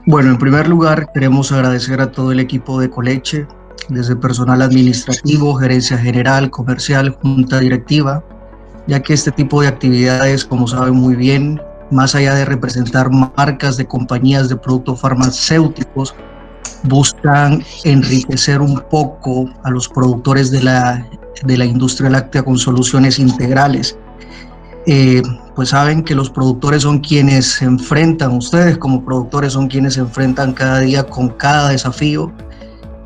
Bueno, en primer lugar, queremos agradecer a todo el equipo de Coleche, desde personal administrativo, gerencia general, comercial, junta directiva, ya que este tipo de actividades, como saben muy bien, más allá de representar marcas de compañías de productos farmacéuticos, buscan enriquecer un poco a los productores de la industria láctea con soluciones integrales. eh, pues saben que los productores son quienes se enfrentan, ustedes como productores son quienes se enfrentan cada día con cada desafío,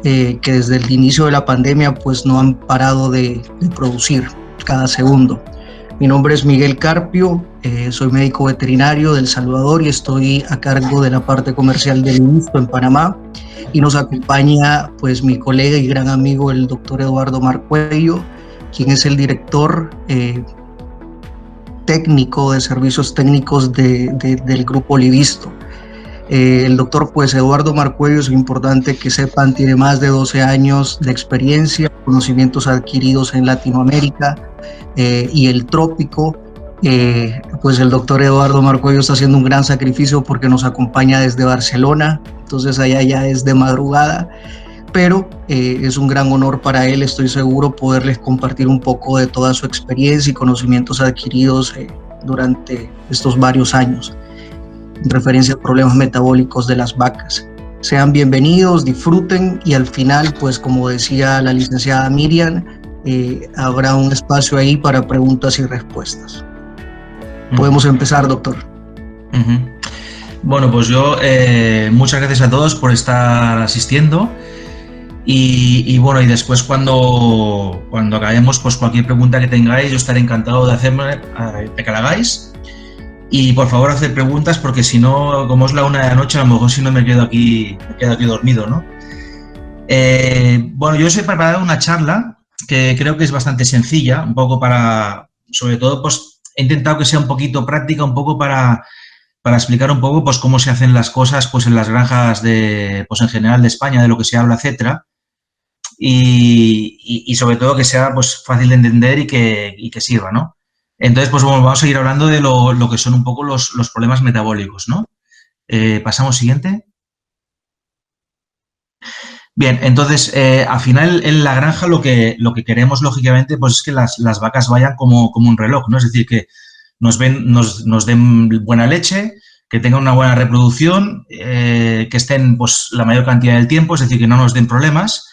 que desde el inicio de la pandemia pues no han parado de producir cada segundo. Mi nombre es Miguel Carpio, soy médico veterinario de El Salvador y estoy a cargo de la parte comercial del INSTO en Panamá, y nos acompaña pues mi colega y gran amigo el doctor Eduardo Marcuello, quien es el director técnico de servicios técnicos del grupo Livisto. El doctor pues Eduardo Marcuello, es importante que sepan, tiene más de 12 años de experiencia, conocimientos adquiridos en Latinoamérica y el trópico. Pues el doctor Eduardo Marcuello está haciendo un gran sacrificio porque nos acompaña desde Barcelona, entonces allá ya es de madrugada, pero es un gran honor para él, estoy seguro, poderles compartir un poco de toda su experiencia y conocimientos adquiridos durante estos varios años en referencia a problemas metabólicos de las vacas. Sean bienvenidos, disfruten, y al final, pues como decía la licenciada Miriam, habrá un espacio ahí para preguntas y respuestas. Podemos empezar, doctor. Bueno, pues yo muchas gracias a todos por estar asistiendo. Y bueno, y después cuando acabemos, pues cualquier pregunta que tengáis, yo estaré encantado de de que la hagáis. Y por favor, haced preguntas, porque si no, como es la 1 de la noche, a lo mejor si no me quedo aquí dormido, ¿no? Bueno, yo os he preparado una charla que creo que es bastante sencilla, un poco sobre todo, pues he intentado que sea un poquito práctica, un poco para explicar un poco pues cómo se hacen las cosas pues en las granjas pues en general de España, de lo que se habla, etcétera. Y sobre todo que sea pues fácil de entender y que sirva, ¿no? Entonces, pues bueno, vamos a ir hablando de lo que son un poco los problemas metabólicos, ¿no? Pasamos siguiente. Bien, entonces, al final en la granja lo que queremos, lógicamente, pues es que las vacas vayan como un reloj, ¿no? Es decir, que nos den buena leche, que tengan una buena reproducción, que estén pues la mayor cantidad del tiempo, es decir, que no nos den problemas.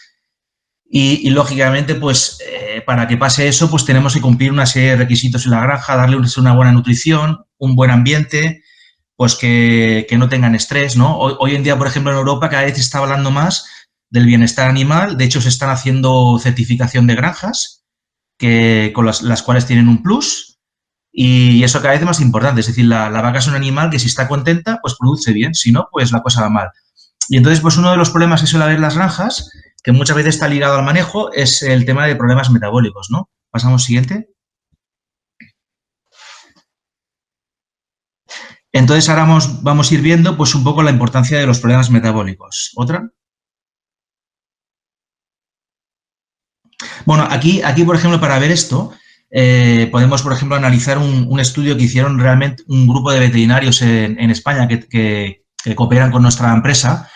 Y lógicamente, pues para que pase eso, pues tenemos que cumplir una serie de requisitos en la granja, darle una buena nutrición, un buen ambiente, pues que no tengan estrés, ¿no? Hoy en día, por ejemplo, en Europa cada vez se está hablando más del bienestar animal. De hecho, se están haciendo certificación de granjas con las cuales tienen un plus, y eso cada vez es más importante. Es decir, la vaca es un animal que si está contenta, pues produce bien, si no, pues la cosa va mal. Y entonces, pues uno de los problemas que suele haber en las granjas, que muchas veces está ligado al manejo, es el tema de problemas metabólicos, ¿no? Pasamos siguiente. Entonces, ahora vamos a ir viendo pues un poco la importancia de los problemas metabólicos. ¿Otra? Bueno, aquí por ejemplo, para ver esto, podemos, por ejemplo, analizar un estudio que hicieron realmente un grupo de veterinarios en España que cooperan con nuestra empresa,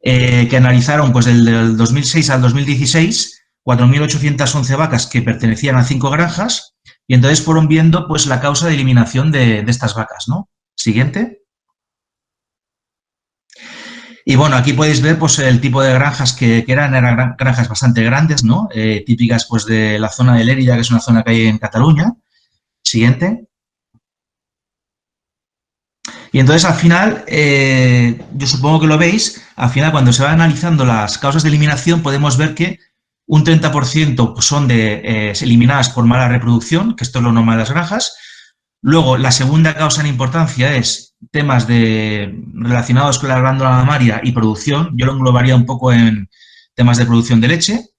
que analizaron pues del 2006 al 2016 4.811 vacas que pertenecían a 5 granjas, y entonces fueron viendo pues la causa de eliminación de estas vacas, ¿no? Siguiente. Y bueno, aquí podéis ver pues el tipo de granjas que eran granjas bastante grandes, ¿no? Típicas pues de la zona de Lérida, que es una zona que hay en Cataluña. Siguiente. Y entonces al final, yo supongo que lo veis, al final cuando se van analizando las causas de eliminación podemos ver que un 30% son eliminadas por mala reproducción, que esto es lo normal de las granjas. Luego, la segunda causa en importancia es temas relacionados con la glándula mamaria y producción. Yo lo englobaría un poco en temas de producción de leche.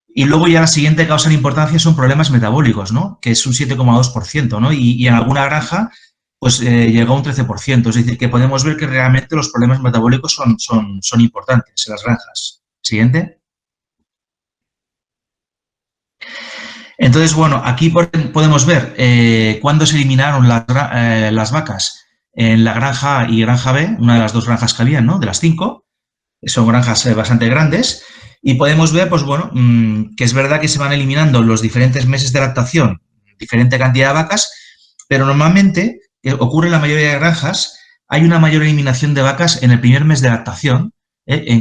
Y luego ya la siguiente causa en importancia son problemas metabólicos, ¿no? Que es un 7,2%, ¿no? Y en alguna granja pues llegó a un 13%. Es decir, que podemos ver que realmente los problemas metabólicos son importantes en las granjas. Siguiente. Entonces, bueno, aquí podemos ver cuándo se eliminaron las vacas en la granja A y granja B, una de las dos granjas que había, ¿no? De las 5, son granjas bastante grandes, y podemos ver, pues bueno, que es verdad que se van eliminando los diferentes meses de lactación, diferente cantidad de vacas, pero normalmente ocurre en la mayoría de granjas, hay una mayor eliminación de vacas en el primer mes de lactación.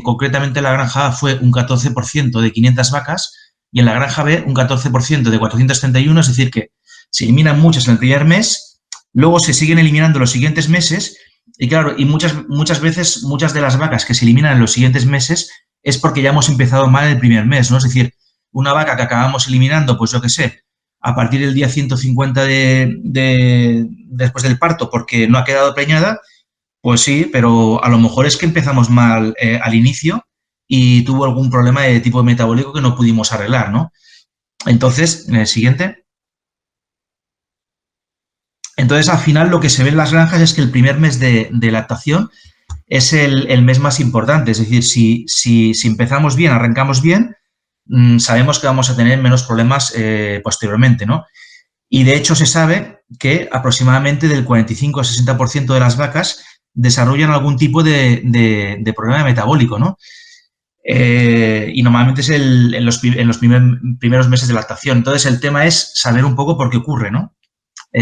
Concretamente, la granja A fue un 14% de 500 vacas y en la granja B un 14% de 431, es decir, que se eliminan muchas en el primer mes, luego se siguen eliminando los siguientes meses y claro, y muchas veces, muchas de las vacas que se eliminan en los siguientes meses es porque ya hemos empezado mal el primer mes, ¿no? Es decir, una vaca que acabamos eliminando, pues yo qué sé, a partir del día 150 después del parto porque no ha quedado preñada, pues sí, pero a lo mejor es que empezamos mal al inicio y tuvo algún problema de tipo metabólico que no pudimos arreglar, ¿no? Entonces, siguiente. Entonces, al final, lo que se ve en las granjas es que el primer mes de lactación es el mes más importante. Es decir, si empezamos bien, arrancamos bien, sabemos que vamos a tener menos problemas posteriormente, ¿no? Y, de hecho, se sabe que aproximadamente del 45 al 60% de las vacas desarrollan algún tipo de problema metabólico, ¿no? Y normalmente es en los primeros meses de lactación. Entonces, el tema es saber un poco por qué ocurre, ¿no?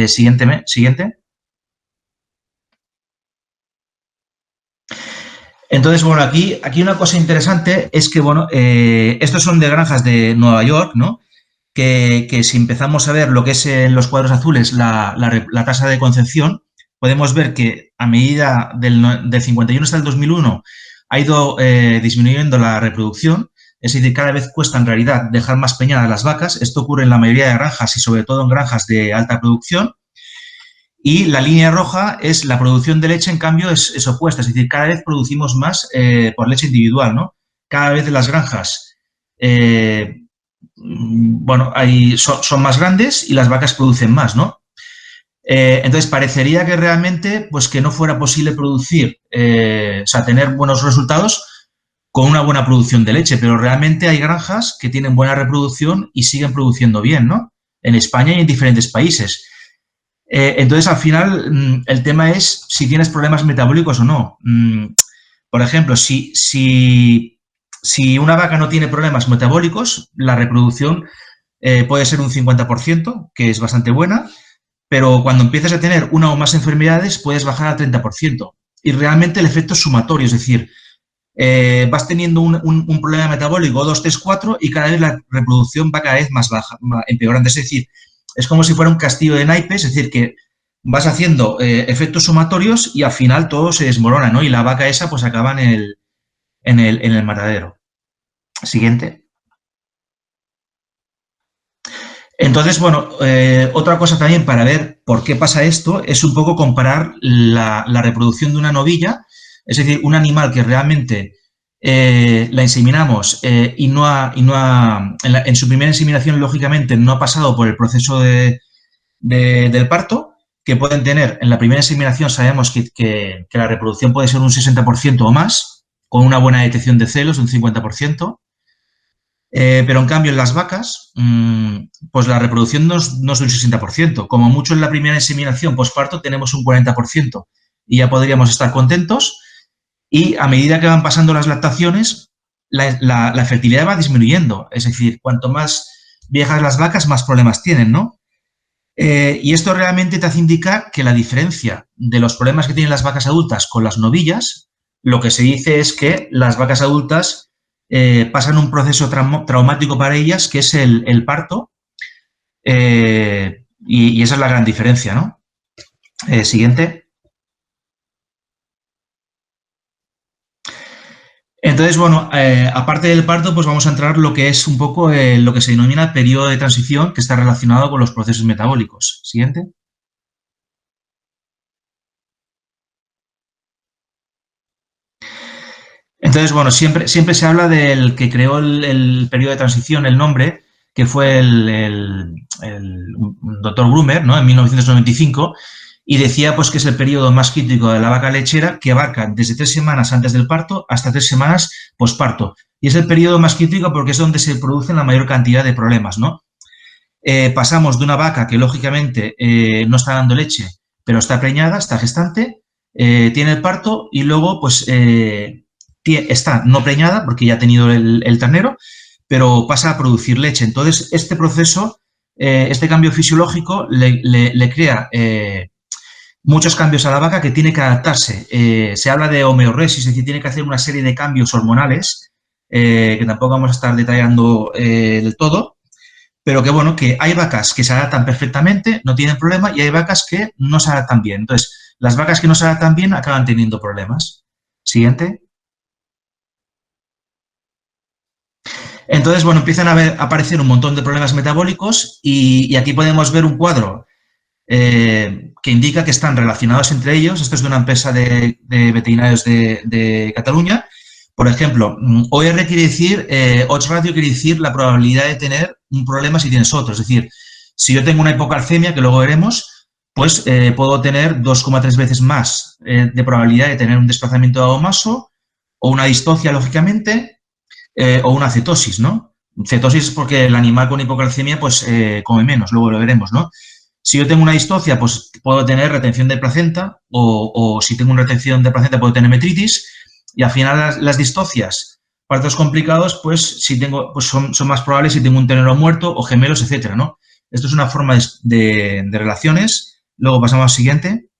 Siguiente. Entonces, bueno, aquí una cosa interesante es que, bueno, estos son de granjas de Nueva York, ¿no? Que si empezamos a ver lo que es en los cuadros azules la tasa de concepción, podemos ver que a medida del 51 hasta el 2001 ha ido disminuyendo la reproducción, es decir, cada vez cuesta en realidad dejar más preñadas las vacas. Esto ocurre en la mayoría de granjas y sobre todo en granjas de alta producción. Y la línea roja es la producción de leche, en cambio, es opuesta, es decir, cada vez producimos más por leche individual, ¿no? Cada vez las granjas, bueno, son más grandes y las vacas producen más, ¿no? Entonces, parecería que realmente, pues que no fuera posible producir, o sea, tener buenos resultados con una buena producción de leche, pero realmente hay granjas que tienen buena reproducción y siguen produciendo bien, ¿no? En España y en diferentes países. Entonces, al final, el tema es si tienes problemas metabólicos o no. Por ejemplo, si una vaca no tiene problemas metabólicos, la reproducción puede ser un 50%, que es bastante buena, pero cuando empiezas a tener una o más enfermedades, puedes bajar al 30%. Y realmente el efecto es sumatorio, es decir, vas teniendo un problema metabólico 2, 3, 4 y cada vez la reproducción va cada vez más baja, empeorando. Es decir, es como si fuera un castillo de naipes, es decir, que vas haciendo efectos sumatorios y al final todo se desmorona, ¿no? Y la vaca esa pues acaba en el matadero. Siguiente. Entonces, bueno, otra cosa también para ver por qué pasa esto es un poco comparar la reproducción de una novilla, es decir, un animal que realmente la inseminamos y en su primera inseminación, lógicamente, no ha pasado por el proceso del parto, que pueden tener, en la primera inseminación sabemos que la reproducción puede ser un 60% o más, con una buena detección de celos, un 50%. Pero en cambio en las vacas, pues la reproducción no es un 60%. Como mucho en la primera inseminación postparto tenemos un 40% y ya podríamos estar contentos. Y a medida que van pasando las lactaciones, la fertilidad va disminuyendo. Es decir, cuanto más viejas las vacas, más problemas tienen, ¿no? Y esto realmente te hace indicar que la diferencia de los problemas que tienen las vacas adultas con las novillas, lo que se dice es que las vacas adultas pasan un proceso traumático para ellas, que es el parto, y esa es la gran diferencia, ¿no? Siguiente. Entonces, bueno, aparte del parto, pues vamos a entrar lo que es un poco lo que se denomina periodo de transición, que está relacionado con los procesos metabólicos. Siguiente. Entonces, bueno, siempre se habla del que creó el periodo de transición, el nombre, que fue el doctor Brummer, ¿no? En 1995, y decía pues que es el periodo más crítico de la vaca lechera, que abarca desde 3 semanas antes del parto hasta 3 semanas posparto. Y es el periodo más crítico porque es donde se producen la mayor cantidad de problemas, ¿no? Pasamos de una vaca que lógicamente no está dando leche, pero está preñada, está gestante, tiene el parto y luego pues está no preñada porque ya ha tenido el ternero, pero pasa a producir leche. Entonces, este proceso, este cambio fisiológico le crea muchos cambios a la vaca que tiene que adaptarse. Se habla de homeoresis, es decir, tiene que hacer una serie de cambios hormonales que tampoco vamos a estar detallando del todo, pero que bueno, que hay vacas que se adaptan perfectamente, no tienen problema, y hay vacas que no se adaptan bien. Entonces, las vacas que no se adaptan bien acaban teniendo problemas. Siguiente. Entonces, bueno, empiezan a aparecer un montón de problemas metabólicos y aquí podemos ver un cuadro que indica que están relacionados entre ellos. Esto es de una empresa de veterinarios de Cataluña. Por ejemplo, OR quiere decir, odds ratio quiere decir la probabilidad de tener un problema si tienes otro. Es decir, si yo tengo una hipocalcemia, que luego veremos, pues puedo tener 2,3 veces más de probabilidad de tener un desplazamiento de agomaso o una distocia, lógicamente, o una cetosis, ¿no? Cetosis es porque el animal con hipocalcemia pues come menos, luego lo veremos, ¿no? Si yo tengo una distocia, pues puedo tener retención de placenta o si tengo una retención de placenta puedo tener metritis y al final las distocias, partos complicados, pues si tengo, pues son más probables si tengo un ternero muerto o gemelos, etcétera, ¿no? Esto es una forma de relaciones. Luego pasamos al siguiente.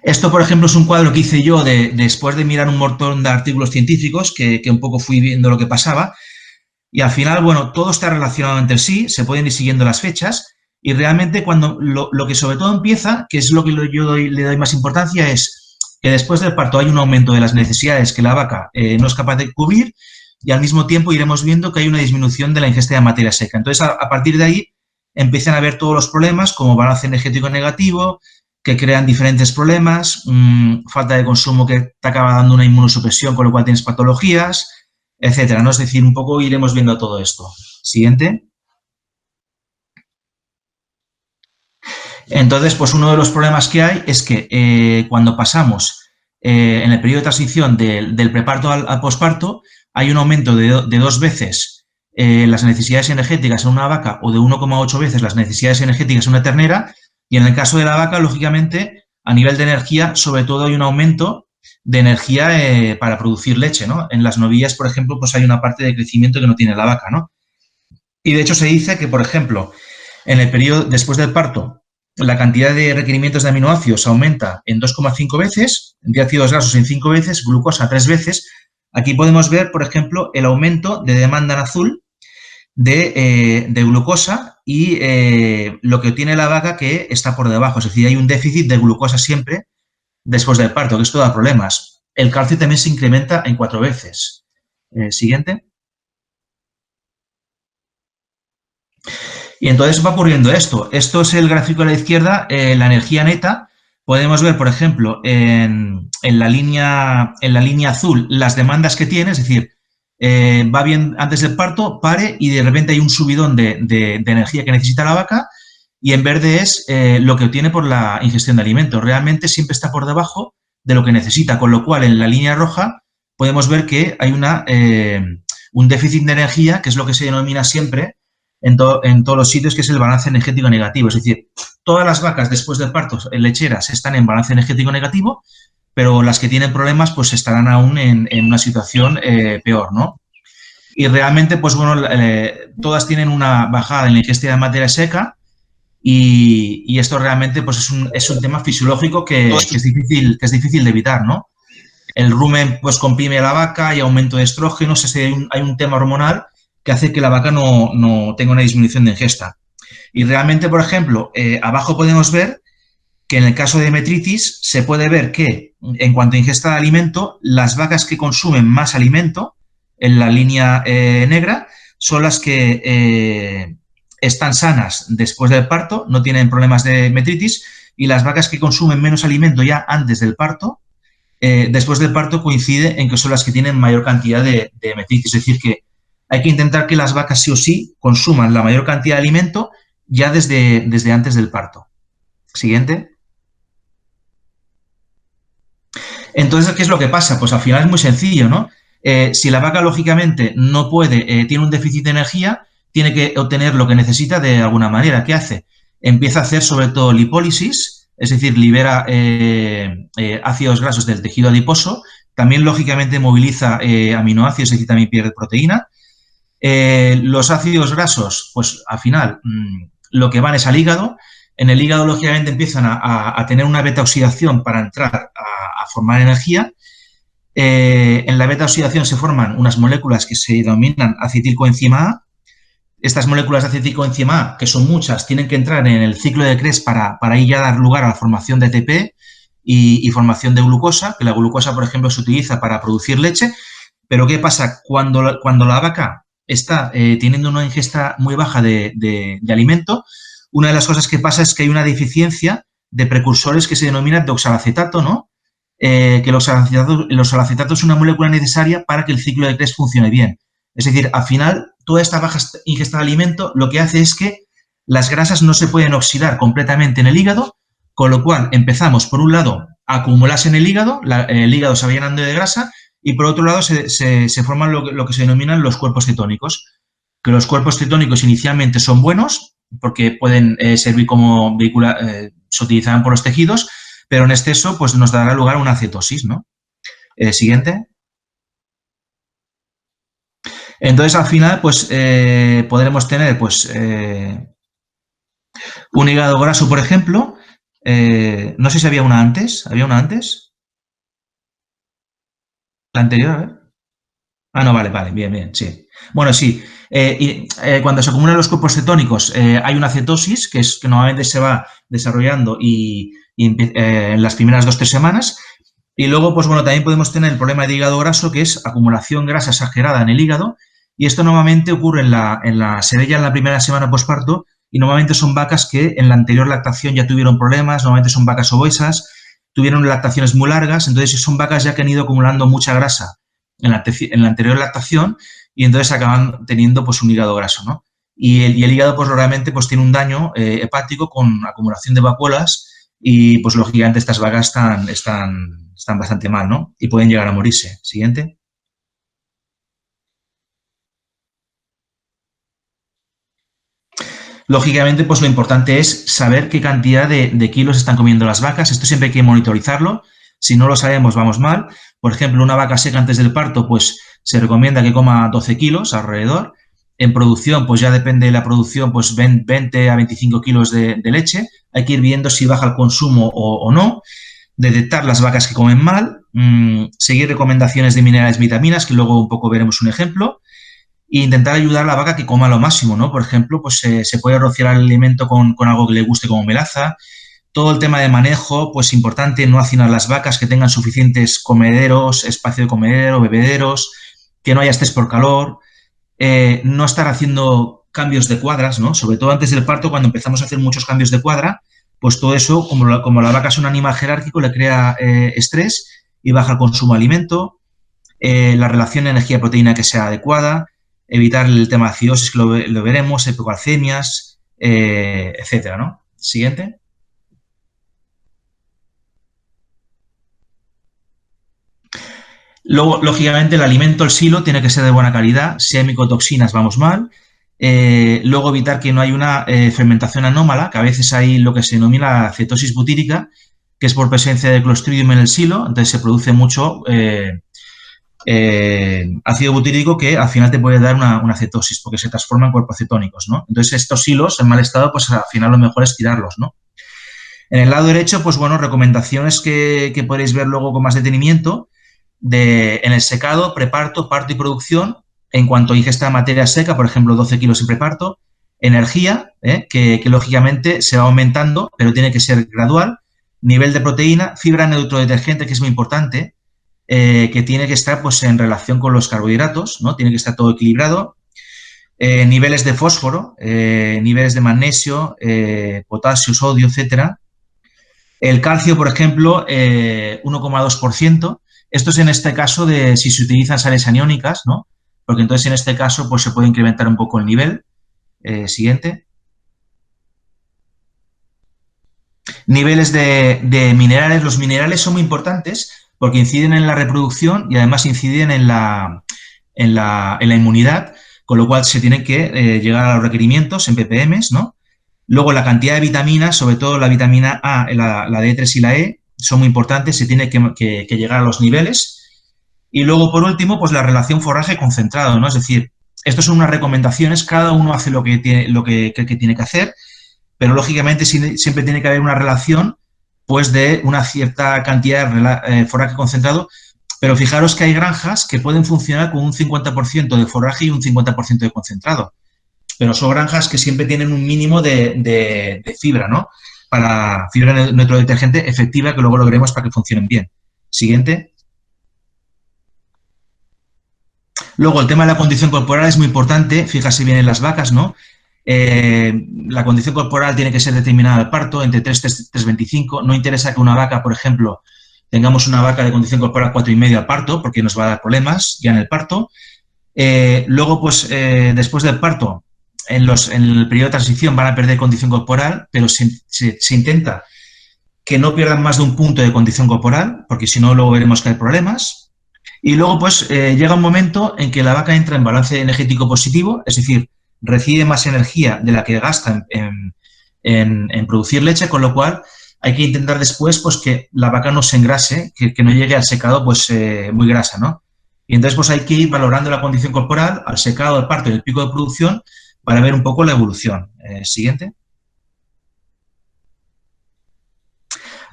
Esto, por ejemplo, es un cuadro que hice yo después de mirar un montón de artículos científicos que un poco fui viendo lo que pasaba y al final, bueno, todo está relacionado entre sí, se pueden ir siguiendo las fechas y realmente cuando lo que sobre todo empieza, que es lo que yo le doy más importancia, es que después del parto hay un aumento de las necesidades que la vaca no es capaz de cubrir y al mismo tiempo iremos viendo que hay una disminución de la ingesta de materia seca. Entonces, a partir de ahí empiezan a haber todos los problemas como balance energético negativo, que crean diferentes problemas, falta de consumo que te acaba dando una inmunosupresión, con lo cual tienes patologías, etcétera, ¿no? Es decir, un poco iremos viendo todo esto. Siguiente. Entonces, pues uno de los problemas que hay es que cuando pasamos en el periodo de transición del preparto al posparto, hay un aumento de 2 veces las necesidades energéticas en una vaca o de 1,8 veces las necesidades energéticas en una ternera. Y en el caso de la vaca, lógicamente, a nivel de energía, sobre todo hay un aumento de energía para producir leche, ¿no? En las novillas, por ejemplo, pues hay una parte de crecimiento que no tiene la vaca, ¿no? Y de hecho se dice que, por ejemplo, en el periodo después del parto, la cantidad de requerimientos de aminoácidos aumenta en 2,5 veces, de ácidos grasos en 5 veces, glucosa 3 veces. Aquí podemos ver, por ejemplo, el aumento de demanda en azul de glucosa y lo que tiene la vaca que está por debajo. Es decir, hay un déficit de glucosa siempre después del parto, que esto da problemas. El calcio también se incrementa en 4 veces. Siguiente. Y entonces va ocurriendo esto. Esto es el gráfico a la izquierda, la energía neta. Podemos ver, por ejemplo, en la línea azul las demandas que tiene, es decir, va bien antes del parto, pare y de repente hay un subidón de energía que necesita la vaca y en verde es lo que obtiene por la ingestión de alimentos. Realmente siempre está por debajo de lo que necesita, con lo cual en la línea roja podemos ver que hay un déficit de energía, que es lo que se denomina siempre en todos los sitios, que es el balance energético negativo. Es decir, todas las vacas después del parto lecheras están en balance energético negativo, pero las que tienen problemas pues estarán aún en una situación peor, ¿no? Y realmente, pues bueno, todas tienen una bajada en la ingesta de materia seca y esto realmente pues es un tema fisiológico que es difícil de evitar, ¿no? El rumen pues comprime a la vaca, hay aumento de estrógenos, hay un tema hormonal que hace que la vaca no tenga una disminución de ingesta. Y realmente, por ejemplo, abajo podemos ver que en el caso de metritis se puede ver que en cuanto a ingesta de alimento, las vacas que consumen más alimento en la línea negra son las que están sanas después del parto, no tienen problemas de metritis, y las vacas que consumen menos alimento ya antes del parto, después del parto coincide en que son las que tienen mayor cantidad de metritis. Es decir, que hay que intentar que las vacas sí o sí consuman la mayor cantidad de alimento ya desde antes del parto. Siguiente. Entonces, ¿qué es lo que pasa? Pues al final es muy sencillo, ¿no? Si la vaca, lógicamente, no puede, tiene un déficit de energía, tiene que obtener lo que necesita de alguna manera. ¿Qué hace? empieza a hacer sobre todo lipólisis, es decir, libera ácidos grasos del tejido adiposo, también lógicamente moviliza aminoácidos, es decir, también pierde proteína. Los ácidos grasos, pues al final lo que van es al hígado. En el hígado, lógicamente, empiezan a tener una beta-oxidación para entrar a formar energía. En la beta-oxidación se forman unas moléculas que se denominan acetilcoenzima A. Estas moléculas de acetilcoenzima A, que son muchas, tienen que entrar en el ciclo de Krebs para ahí ya dar lugar a la formación de ATP y formación de glucosa, que la glucosa, por ejemplo, se utiliza para producir leche. Pero ¿qué pasa? Cuando la vaca está teniendo una ingesta muy baja de alimento, una de las cosas que pasa es que hay una deficiencia de precursores que se denominan de oxalacetato, ¿no? Que el oxalacetato es una molécula necesaria para que el ciclo de Krebs funcione bien. Es decir, al final, toda esta baja ingesta de alimento lo que hace es que las grasas no se pueden oxidar completamente en el hígado, con lo cual empezamos, por un lado, a acumularse en el hígado se va llenando de grasa, y por otro lado se forman lo que se denominan los cuerpos cetónicos, que los cuerpos cetónicos inicialmente son buenos, porque pueden servir como vehículo, se utilizan por los tejidos, pero en exceso pues nos dará lugar a una cetosis, ¿no? Siguiente. Entonces, al final, pues podremos tener pues un hígado graso, por ejemplo. No sé si había una antes. ¿Había una antes? ¿La anterior? A ver. Ah, no, vale, bien, sí. Bueno, sí. Cuando se acumulan los cuerpos cetónicos hay una cetosis que normalmente se va desarrollando en las primeras 2 o 3 semanas. Y luego, pues bueno, también podemos tener el problema de hígado graso, que es acumulación grasa exagerada en el hígado. Y esto normalmente ocurre se ve ya en la primera semana posparto, y normalmente son vacas que en la anterior lactación ya tuvieron problemas, normalmente son vacas obesas, tuvieron lactaciones muy largas, entonces son vacas ya que han ido acumulando mucha grasa en la anterior lactación, y entonces acaban teniendo pues un hígado graso, ¿no? Y el hígado pues realmente pues tiene un daño hepático con acumulación de vacuolas, y pues lógicamente estas vacas están bastante mal, ¿no? Y pueden llegar a morirse. Siguiente. Lógicamente, pues lo importante es saber qué cantidad de kilos están comiendo las vacas. Esto siempre hay que monitorizarlo. Si no lo sabemos, vamos mal. Por ejemplo, una vaca seca antes del parto, pues se recomienda que coma 12 kilos alrededor. En producción, pues ya depende de la producción, pues 20 a 25 kilos de leche. Hay que ir viendo si baja el consumo o no. Detectar las vacas que comen mal. Seguir recomendaciones de minerales y vitaminas, que luego un poco veremos un ejemplo. E intentar ayudar a la vaca que coma lo máximo, ¿no? Por ejemplo, pues se puede rociar el alimento con algo que le guste, como melaza. Todo el tema de manejo, pues importante, no hacinar las vacas, que tengan suficientes comederos, espacio de comedero, bebederos, que no haya estrés por calor, no estar haciendo cambios de cuadras, ¿no? Sobre todo antes del parto, cuando empezamos a hacer muchos cambios de cuadra, pues todo eso, como la vaca es un animal jerárquico, le crea estrés y baja el consumo de alimento, la relación energía-proteína que sea adecuada, evitar el tema de acidosis, que lo veremos, hipocalcemias, etcétera, ¿no? Siguiente. Luego, lógicamente, el alimento, el silo, tiene que ser de buena calidad. Si hay micotoxinas, vamos mal. Luego, evitar que no haya una fermentación anómala, que a veces hay lo que se denomina cetosis butírica, que es por presencia de Clostridium en el silo. Entonces, se produce mucho ácido butírico, que al final te puede dar una cetosis, porque se transforma en cuerpos cetónicos, ¿no? Entonces, estos silos en mal estado, pues al final lo mejor es tirarlos, ¿no? En el lado derecho, pues bueno, recomendaciones que podréis ver luego con más detenimiento en el secado, preparto, parto y producción. En cuanto a ingesta de materia seca, por ejemplo, 12 kilos en preparto. Energía, que lógicamente se va aumentando, pero tiene que ser gradual. Nivel de proteína, fibra neutrodetergente, que es muy importante, que tiene que estar pues en relación con los carbohidratos, ¿no? Tiene que estar todo equilibrado. Niveles de fósforo, niveles de magnesio, potasio, sodio, etcétera. El calcio, por ejemplo, 1,2%. Esto es en este caso de si se utilizan sales aniónicas, ¿no? Porque entonces en este caso pues se puede incrementar un poco el nivel. Siguiente. Niveles de minerales. Los minerales son muy importantes porque inciden en la reproducción y además inciden en la inmunidad, con lo cual se tienen que llegar a los requerimientos en ppm, ¿no? Luego, la cantidad de vitaminas, sobre todo la vitamina A, la D3 y la E, son muy importantes, se tiene que llegar a los niveles. Y luego, por último, pues la relación forraje-concentrado, ¿no? Es decir, estas son unas recomendaciones, cada uno hace lo que tiene que hacer, pero lógicamente siempre tiene que haber una relación pues de una cierta cantidad de forraje concentrado, pero fijaros que hay granjas que pueden funcionar con un 50% de forraje y un 50% de concentrado, pero son granjas que siempre tienen un mínimo de fibra, ¿no? Para fibra neutrodetergente efectiva, que luego lo veremos para que funcionen bien. Siguiente. Luego, el tema de la condición corporal es muy importante, fíjase bien en las vacas, ¿no? La condición corporal tiene que ser determinada al parto, entre 3 y 3,25. No interesa que una vaca, por ejemplo, tengamos una vaca de condición corporal 4,5 al parto, porque nos va a dar problemas ya en el parto. Luego, pues, después del parto, en el periodo de transición van a perder condición corporal, pero se intenta que no pierdan más de un punto de condición corporal, porque si no, luego veremos que hay problemas. Y luego, pues, llega un momento en que la vaca entra en balance energético positivo, es decir, recibe más energía de la que gasta en producir leche, con lo cual hay que intentar después pues, que la vaca no se engrase, que no llegue al secado pues, muy grasa, ¿no? Y entonces pues, hay que ir valorando la condición corporal, al secado, al parto y el pico de producción para ver un poco la evolución. Siguiente.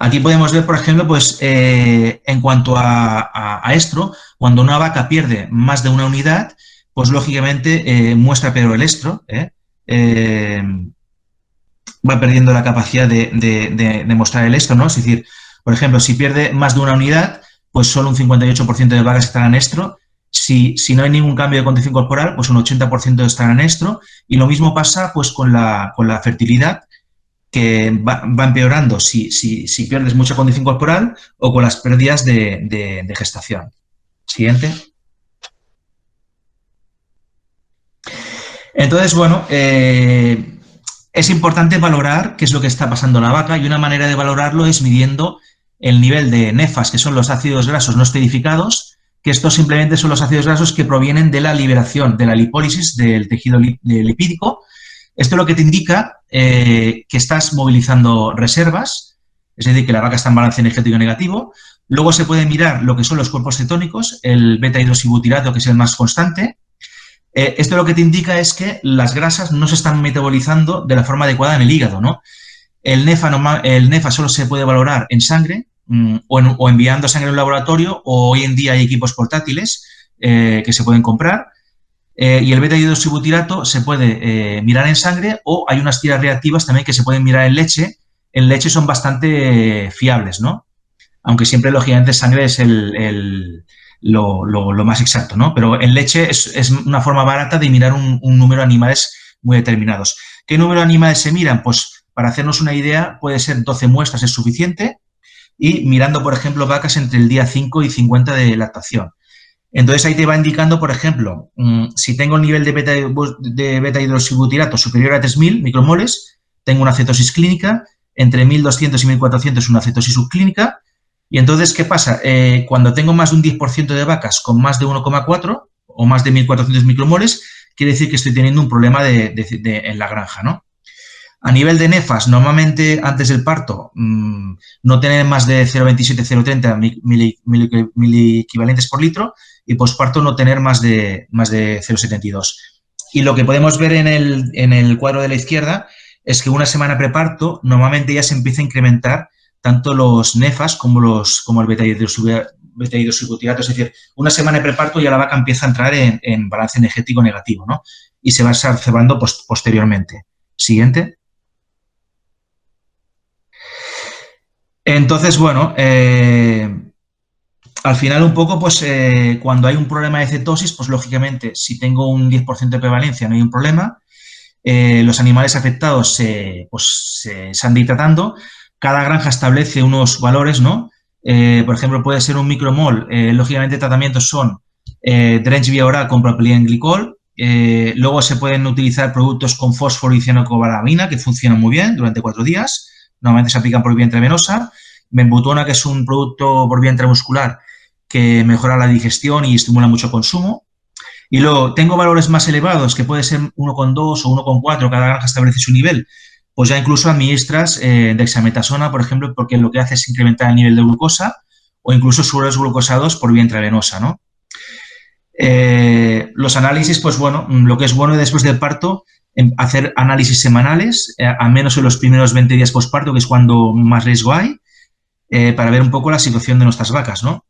Aquí podemos ver, por ejemplo, pues en cuanto a estro, cuando una vaca pierde más de una unidad, pues lógicamente muestra peor el estro, va perdiendo la capacidad de mostrar el estro, ¿no? Es decir, por ejemplo, si pierde más de una unidad, pues solo un 58% de vacas estarán en estro. Si no hay ningún cambio de condición corporal, pues un 80% estarán en estro. Y lo mismo pasa pues con la fertilidad, que va empeorando si pierdes mucha condición corporal o con las pérdidas de gestación. Siguiente. Entonces, bueno, es importante valorar qué es lo que está pasando en la vaca y una manera de valorarlo es midiendo el nivel de nefas, que son los ácidos grasos no esterificados, que estos simplemente son los ácidos grasos que provienen de la liberación, de la lipólisis del tejido lipídico. Esto lo que te indica que estás movilizando reservas, es decir, que la vaca está en balance energético negativo. Luego se puede mirar lo que son los cuerpos cetónicos, el beta-hidroxibutirato, que es el más constante. Esto lo que te indica es que las grasas no se están metabolizando de la forma adecuada en el hígado, ¿no? El NEFA solo se puede valorar en sangre o enviando sangre a un laboratorio, o hoy en día hay equipos portátiles que se pueden comprar. Y el beta-hidroxibutirato se puede mirar en sangre, o hay unas tiras reactivas también que se pueden mirar en leche. En leche son bastante fiables, ¿no? Aunque siempre, lógicamente, sangre es lo más exacto, ¿no? Pero en leche es una forma barata de mirar un número de animales muy determinados. ¿Qué número de animales se miran? Pues, para hacernos una idea, puede ser 12 muestras es suficiente, y mirando, por ejemplo, vacas entre el día 5 y 50 de lactación. Entonces, ahí te va indicando, por ejemplo, si tengo el nivel de beta-hidroxibutirato superior a 3.000 micromoles, tengo una cetosis clínica, entre 1.200 y 1.400 una cetosis subclínica. Y entonces, ¿qué pasa? Cuando tengo más de un 10% de vacas con más de 1,4 o más de 1.400 micromoles, quiere decir que estoy teniendo un problema en la granja, ¿no? A nivel de nefas, normalmente antes del parto, no tener más de 0,27, 0,30 miliequivalentes por litro, y posparto no tener más de 0,72. Y lo que podemos ver en el cuadro de la izquierda es que una semana preparto normalmente ya se empieza a incrementar tanto los nefas como el beta-hidroxibutirato. Es decir, una semana de preparto ya la vaca empieza a entrar en balance energético negativo, ¿no? Y se va exacerbando posteriormente. Siguiente. Entonces, bueno, al final un poco, pues cuando hay un problema de cetosis, pues lógicamente si tengo un 10% de prevalencia no hay un problema. Los animales afectados se han de ir tratando. Cada granja establece unos valores, ¿no? Por ejemplo, puede ser un micromol. Lógicamente, tratamientos son drench vía oral con propilenglicol. Luego se pueden utilizar productos con fósforo y cianocobalamina, que funcionan muy bien durante 4 días. Normalmente se aplican por vía intravenosa. Benbutona, que es un producto por vía intramuscular que mejora la digestión y estimula mucho el consumo. Y luego tengo valores más elevados, que puede ser 1,2 o 1,4, cada granja establece su nivel. pues ya incluso administras dexametasona, por ejemplo, porque lo que hace es incrementar el nivel de glucosa, o incluso sueros glucosados por vía intravenosa, ¿no? Los análisis, pues bueno, lo que es bueno después del parto, hacer análisis semanales, al menos en los primeros 20 días postparto, que es cuando más riesgo hay, para ver un poco la situación de nuestras vacas, ¿no?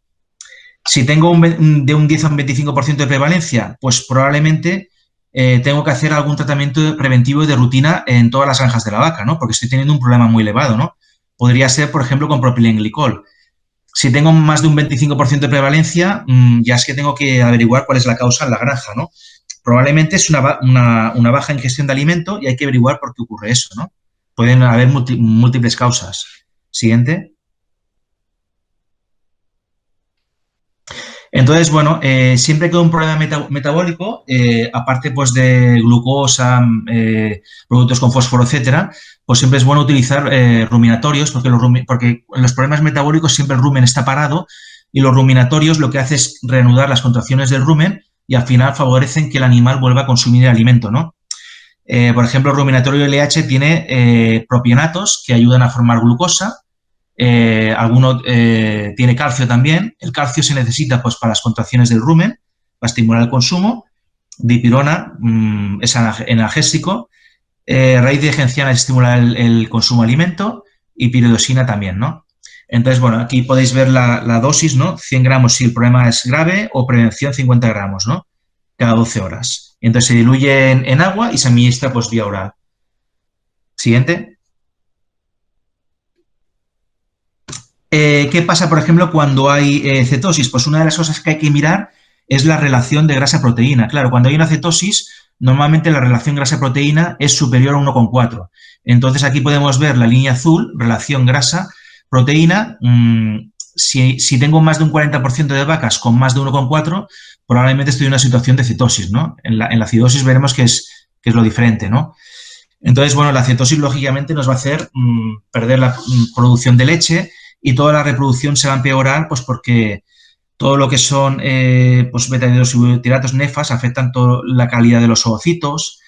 Si tengo de un 10 a un 25% de prevalencia, pues probablemente tengo que hacer algún tratamiento preventivo y de rutina en todas las granjas de la vaca, ¿no? Porque estoy teniendo un problema muy elevado, ¿no? Podría ser, por ejemplo, con propilenglicol. Si tengo más de un 25% de prevalencia, ya es que tengo que averiguar cuál es la causa en la granja, ¿no? Probablemente es una baja ingestión de alimento y hay que averiguar por qué ocurre eso, ¿no? Pueden haber múltiples causas. Siguiente. Entonces, bueno, siempre que hay un problema metabólico, aparte pues de glucosa, productos con fósforo, etcétera, pues siempre es bueno utilizar ruminatorios porque en los problemas metabólicos siempre el rumen está parado y los ruminatorios lo que hace es reanudar las contracciones del rumen y al final favorecen que el animal vuelva a consumir el alimento, ¿no? Por ejemplo, el ruminatorio LH tiene propionatos que ayudan a formar glucosa. Alguno tiene calcio también. El calcio se necesita pues, para las contracciones del rumen, para estimular el consumo. Dipirona es analgésico. Raíz de genciana estimula el consumo de alimento y piridosina también, ¿no? Entonces, bueno, aquí podéis ver la dosis, ¿no? 100 gramos si el problema es grave o prevención 50 gramos, ¿no? Cada 12 horas. Y entonces se diluye en agua y se administra pues vía oral. Siguiente. ¿Qué pasa, por ejemplo, cuando hay cetosis? Pues una de las cosas que hay que mirar es la relación de grasa-proteína. Claro, cuando hay una cetosis, normalmente la relación grasa-proteína es superior a 1,4. Entonces, aquí podemos ver la línea azul, relación grasa-proteína. Si tengo más de un 40% de vacas con más de 1,4, probablemente estoy en una situación de cetosis, ¿no? En la acidosis veremos que es lo diferente, ¿no? Entonces, bueno, la cetosis, lógicamente, nos va a hacer perder la producción de leche y toda la reproducción se va a empeorar, pues porque todo lo que son pues beta-hidroxibutiratos nefas afectan toda la calidad de los ovocitos.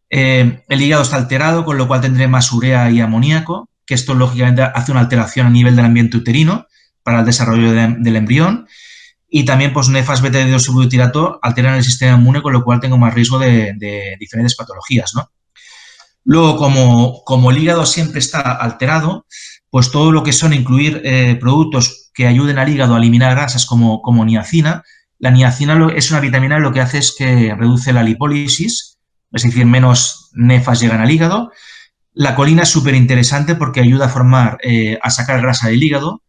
El hígado está alterado, con lo cual tendré más urea y amoníaco, que esto lógicamente hace una alteración a nivel del ambiente uterino para el desarrollo del embrión. Y también, pues, nefas beta-hidroxibutirato alteran el sistema inmune, con lo cual tengo más riesgo de diferentes patologías, ¿no? Luego, como el hígado siempre está alterado, pues todo lo que son incluir productos que ayuden al hígado a eliminar grasas como niacina. La niacina es una vitamina, lo que hace es que reduce la lipólisis, es decir, menos nefas llegan al hígado. La colina es súper interesante porque ayuda a sacar grasa del hígado.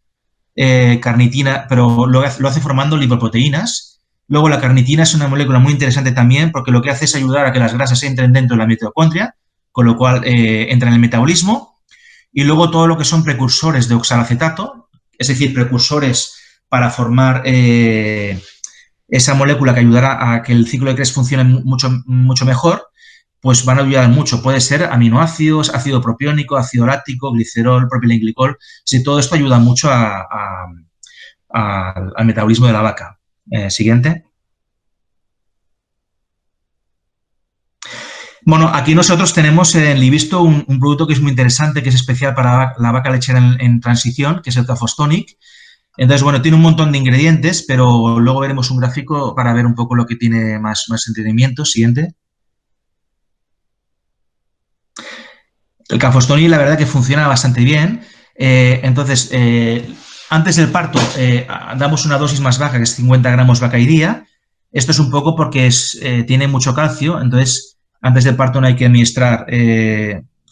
Carnitina, pero lo hace formando lipoproteínas. Luego la carnitina es una molécula muy interesante también porque lo que hace es ayudar a que las grasas entren dentro de la mitocondria, con lo cual entra en el metabolismo. Y luego todo lo que son precursores de oxalacetato, es decir, precursores para formar esa molécula que ayudará a que el ciclo de Krebs funcione mucho mejor, pues van a ayudar mucho. Puede ser aminoácidos, ácido propiónico, ácido láctico, glicerol, propilenglicol. Sí, todo esto ayuda mucho al metabolismo de la vaca. Siguiente. Bueno, aquí nosotros tenemos en Livisto un producto que es muy interesante, que es especial para la vaca lechera en transición, que es el Cafostonic. Entonces, bueno, tiene un montón de ingredientes, pero luego veremos un gráfico para ver un poco lo que tiene más entretenimiento. Siguiente. El Cafostonic, la verdad que funciona bastante bien. Entonces, antes del parto damos una dosis más baja, que es 50 gramos vaca y día. Esto es un poco porque tiene mucho calcio, entonces antes del parto no hay que administrar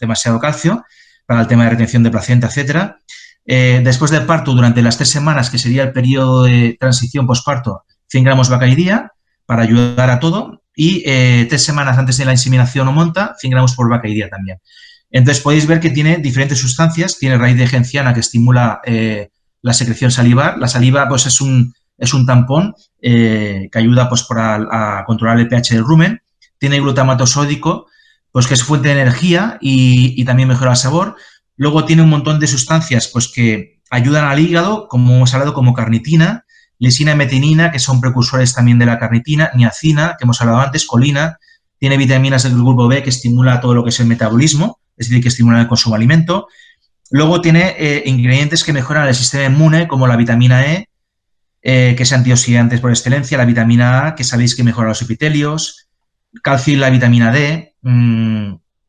demasiado calcio para el tema de retención de placenta, etcétera. Después del parto, durante las 3 semanas, que sería el periodo de transición postparto, 100 gramos vaca y día para ayudar a todo. Y 3 semanas antes de la inseminación o monta, 100 gramos por vaca y día también. Entonces podéis ver que tiene diferentes sustancias. Tiene raíz de genciana que estimula la secreción salivar. La saliva pues es un tampón que ayuda pues a controlar el pH del rumen. Tiene glutamato sódico, pues que es fuente de energía y también mejora el sabor. Luego tiene un montón de sustancias pues que ayudan al hígado, como hemos hablado, como carnitina, lisina y metionina, que son precursores también de la carnitina, niacina, que hemos hablado antes, colina. Tiene vitaminas del grupo B que estimula todo lo que es el metabolismo, es decir, que estimulan el consumo de alimento. Luego tiene ingredientes que mejoran el sistema inmune, como la vitamina E, que es antioxidante por excelencia, la vitamina A, que sabéis que mejora los epitelios, calcio y la vitamina D,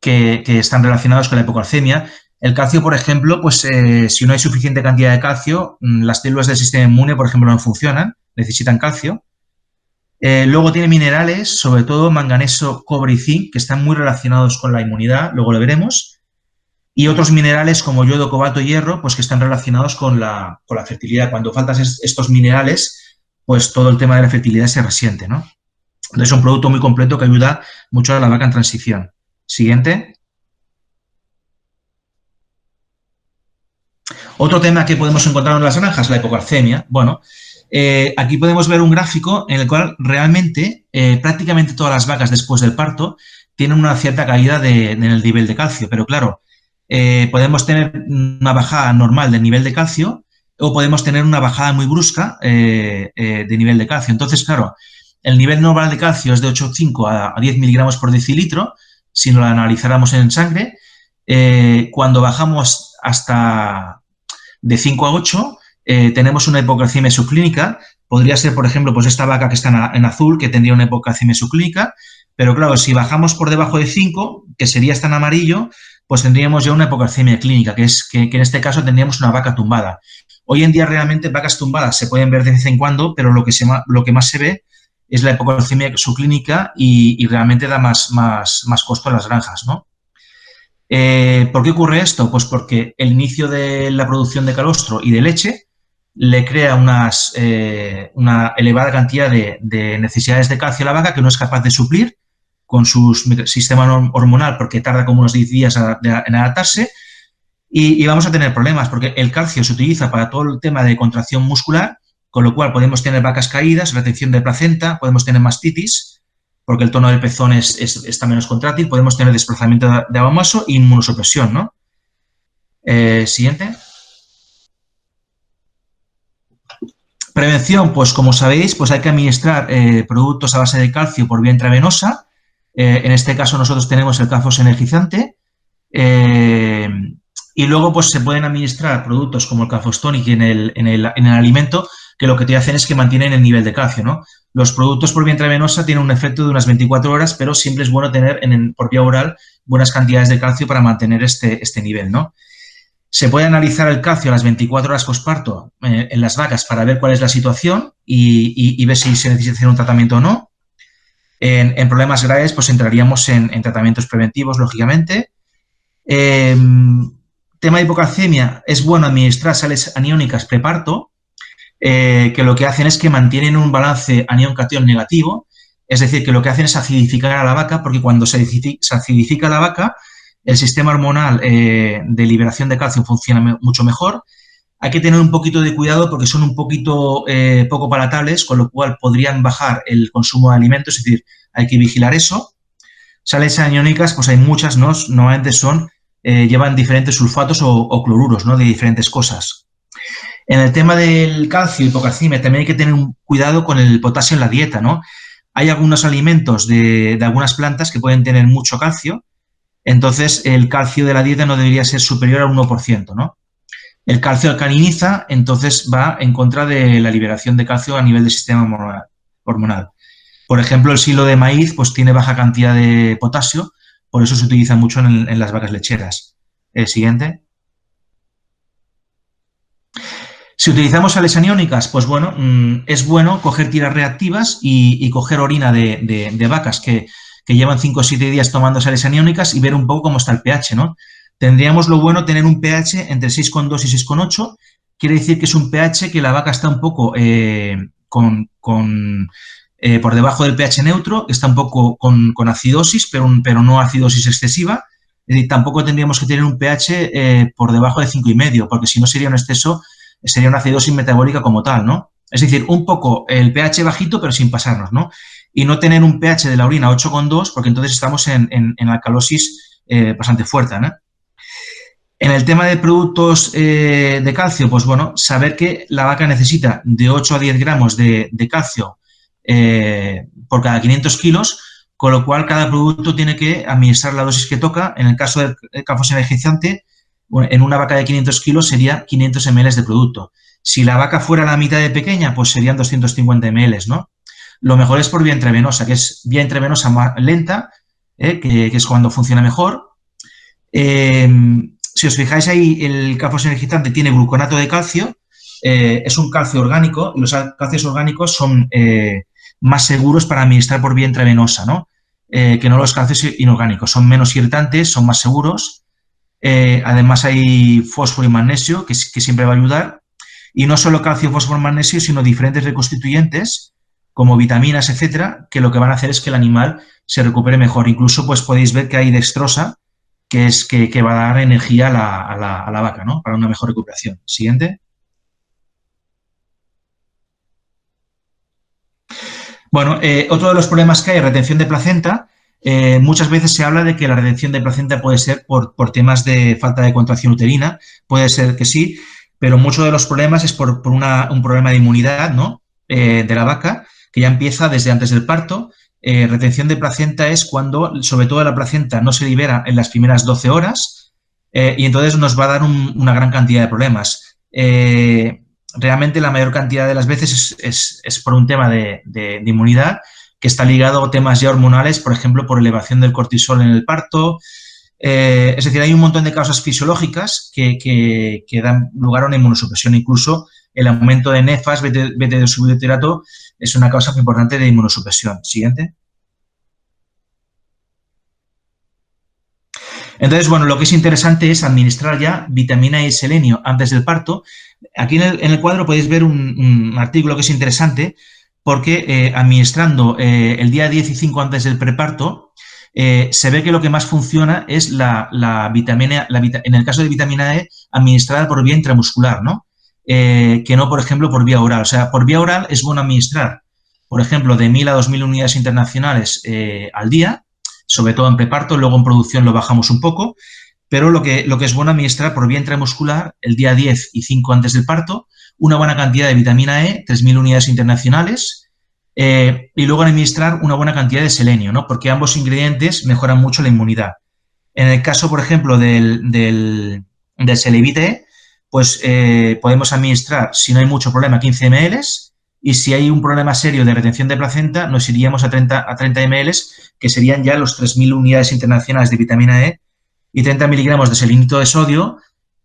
que están relacionados con la hipocalcemia. El calcio, por ejemplo, pues si no hay suficiente cantidad de calcio, las células del sistema inmune, por ejemplo, no funcionan, necesitan calcio. Luego tiene minerales, sobre todo manganeso, cobre y zinc, que están muy relacionados con la inmunidad, luego lo veremos. Y otros minerales como yodo, cobalto y hierro, pues que están relacionados con la fertilidad. Cuando faltan estos minerales, pues todo el tema de la fertilidad se resiente, ¿no? Entonces es un producto muy completo que ayuda mucho a la vaca en transición. Siguiente. Otro tema que podemos encontrar en las granjas, la hipocalcemia. Bueno, aquí podemos ver un gráfico en el cual realmente prácticamente todas las vacas después del parto tienen una cierta caída en el nivel de calcio, pero claro, podemos tener una bajada normal del nivel de calcio o podemos tener una bajada muy brusca de nivel de calcio. Entonces, claro, el nivel normal de calcio es de 8,5 a 10 miligramos por decilitro, si lo analizáramos en sangre. Cuando bajamos hasta de 5 a 8, tenemos una hipocalcemia subclínica. Podría ser, por ejemplo, pues esta vaca que está en azul, que tendría una hipocalcemia subclínica, pero claro, si bajamos por debajo de 5, que sería esta en amarillo, pues tendríamos ya una hipocalcemia clínica, que en este caso tendríamos una vaca tumbada. Hoy en día realmente vacas tumbadas se pueden ver de vez en cuando, pero lo que más se ve es la hipocalcemia subclínica y realmente da más costo en las granjas, ¿no? ¿Por qué ocurre esto? Pues porque el inicio de la producción de calostro y de leche le crea una elevada cantidad de necesidades de calcio a la vaca que no es capaz de suplir con su sistema hormonal, porque tarda como unos 10 días en adaptarse, y vamos a tener problemas, porque el calcio se utiliza para todo el tema de contracción muscular, con lo cual podemos tener vacas caídas, retención de placenta, podemos tener mastitis, porque el tono del pezón está menos contráctil, podemos tener desplazamiento de aguamaso e inmunosupresión, ¿no? Siguiente. Prevención, pues como sabéis, pues hay que administrar productos a base de calcio por vía intravenosa. En este caso nosotros tenemos el Calfos energizante. Y luego pues se pueden administrar productos como el Calfos Tonic en el alimento, que lo que te hacen es que mantienen el nivel de calcio, ¿no? Los productos por vía intravenosa tienen un efecto de unas 24 horas, pero siempre es bueno tener por vía oral buenas cantidades de calcio para mantener este nivel, ¿no? Se puede analizar el calcio a las 24 horas posparto en las vacas para ver cuál es la situación y ver si se necesita hacer un tratamiento o no. En problemas graves, pues entraríamos en tratamientos preventivos, lógicamente. Tema de hipocalcemia, es bueno administrar sales aniónicas preparto, que lo que hacen es que mantienen un balance anión-catión negativo, es decir, que lo que hacen es acidificar a la vaca, porque cuando se acidifica la vaca, el sistema hormonal de liberación de calcio funciona mucho mejor. Hay que tener un poquito de cuidado porque son un poquito poco palatables, con lo cual podrían bajar el consumo de alimentos, es decir, hay que vigilar eso. Sales aniónicas, pues hay muchas, ¿no? Normalmente llevan diferentes sulfatos o cloruros, ¿no? De diferentes cosas. En el tema del calcio y hipocalcemia también hay que tener un cuidado con el potasio en la dieta, ¿no? Hay algunos alimentos de algunas plantas que pueden tener mucho calcio, entonces el calcio de la dieta no debería ser superior al 1%, ¿no? El calcio alcaliniza, entonces va en contra de la liberación de calcio a nivel del sistema hormonal. Por ejemplo, el silo de maíz pues tiene baja cantidad de potasio, por eso se utiliza mucho en las vacas lecheras. Siguiente. Si utilizamos sales aniónicas, pues bueno, es bueno coger tiras reactivas y coger orina de vacas que llevan 5 o 7 días tomando sales aniónicas y ver un poco cómo está el pH, ¿no? Tendríamos lo bueno tener un pH entre 6,2 y 6,8. Quiere decir que es un pH que la vaca está un poco por debajo del pH neutro, está un poco con acidosis, pero no acidosis excesiva. Es decir, tampoco tendríamos que tener un pH por debajo de 5,5, porque si no sería un exceso, sería una acidosis metabólica como tal, ¿no? Es decir, un poco el pH bajito, pero sin pasarnos, ¿no? Y no tener un pH de la orina 8,2, porque entonces estamos en alcalosis bastante fuerte, ¿no? En el tema de productos de calcio, pues bueno, saber que la vaca necesita de 8 a 10 gramos de calcio por cada 500 kilos, con lo cual cada producto tiene que administrar la dosis que toca. En el caso del calcio energizante, en una vaca de 500 kilos sería 500 ml de producto. Si la vaca fuera la mitad de pequeña, pues serían 250 ml, ¿no? Lo mejor es por vía intravenosa, que es vía intravenosa más lenta, que es cuando funciona mejor. Si os fijáis ahí, el calcio energizante tiene gluconato de calcio, es un calcio orgánico, y los calcios orgánicos son más seguros para administrar por vía intravenosa, ¿no? Que no los calcios inorgánicos. Son menos irritantes, son más seguros. Además hay fósforo y magnesio, que siempre va a ayudar. Y no solo calcio, fósforo y magnesio, sino diferentes reconstituyentes, como vitaminas, etcétera, que lo que van a hacer es que el animal se recupere mejor. Incluso pues podéis ver que hay dextrosa, que es que va a dar energía a la vaca, ¿no? Para una mejor recuperación. Siguiente. Bueno, otro de los problemas que hay es retención de placenta. Muchas veces se habla de que la retención de placenta puede ser por temas de falta de contracción uterina. Puede ser que sí, pero muchos de los problemas es por un problema de inmunidad, ¿no? De la vaca, que ya empieza desde antes del parto. Retención de placenta es cuando, sobre todo, la placenta no se libera en las primeras 12 horas y entonces nos va a dar una gran cantidad de problemas. Realmente la mayor cantidad de las veces es por un tema de inmunidad que está ligado a temas ya hormonales, por ejemplo, por elevación del cortisol en el parto. Es decir, hay un montón de causas fisiológicas que dan lugar a una inmunosupresión. Incluso el aumento de nefas, beta-hidroxibutyrato, es una causa muy importante de inmunosupresión. Siguiente. Entonces, bueno, lo que es interesante es administrar ya vitamina E y selenio antes del parto. Aquí en el cuadro podéis ver un artículo que es interesante porque administrando el día 10 y 5 antes del preparto, se ve que lo que más funciona es la vitamina, en el caso de vitamina E, administrada por vía intramuscular, ¿no? Que no, por ejemplo, por vía oral. O sea, por vía oral es bueno administrar, por ejemplo, de 1000 a 2000 unidades internacionales al día, sobre todo en preparto, luego en producción lo bajamos un poco, pero lo que es bueno administrar por vía intramuscular el día 10 y 5 antes del parto, una buena cantidad de vitamina E, 3000 unidades internacionales, y luego administrar una buena cantidad de selenio, ¿no? Porque ambos ingredientes mejoran mucho la inmunidad. En el caso, por ejemplo, del Selevite, pues podemos administrar, si no hay mucho problema, 15 ml, y si hay un problema serio de retención de placenta, nos iríamos a 30 ml, que serían ya los 3000 unidades internacionales de vitamina E y 30 miligramos de selenito de sodio,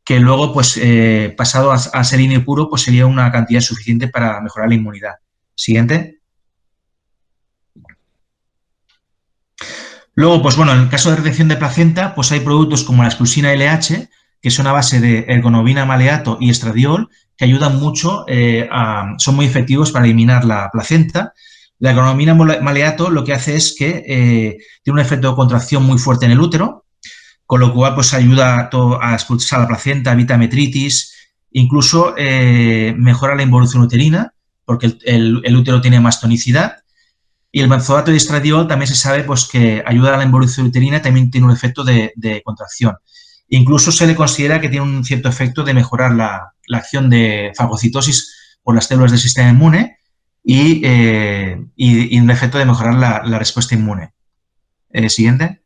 que luego, pues, pasado a selenio puro, pues sería una cantidad suficiente para mejorar la inmunidad. Siguiente. Luego, pues bueno, en el caso de retención de placenta, pues hay productos como la expulsina LH, que son a base de ergonovina, maleato y estradiol, que ayudan mucho, son muy efectivos para eliminar la placenta. La ergonovina maleato lo que hace es que tiene un efecto de contracción muy fuerte en el útero, con lo cual pues ayuda a expulsar la placenta, evita metritis, incluso mejora la involución uterina, porque el útero tiene más tonicidad. Y el benzoato de estradiol también se sabe pues, que ayuda a la involución uterina, también tiene un efecto de contracción. Incluso se le considera que tiene un cierto efecto de mejorar la acción de fagocitosis por las células del sistema inmune y un efecto de mejorar la respuesta inmune. Siguiente.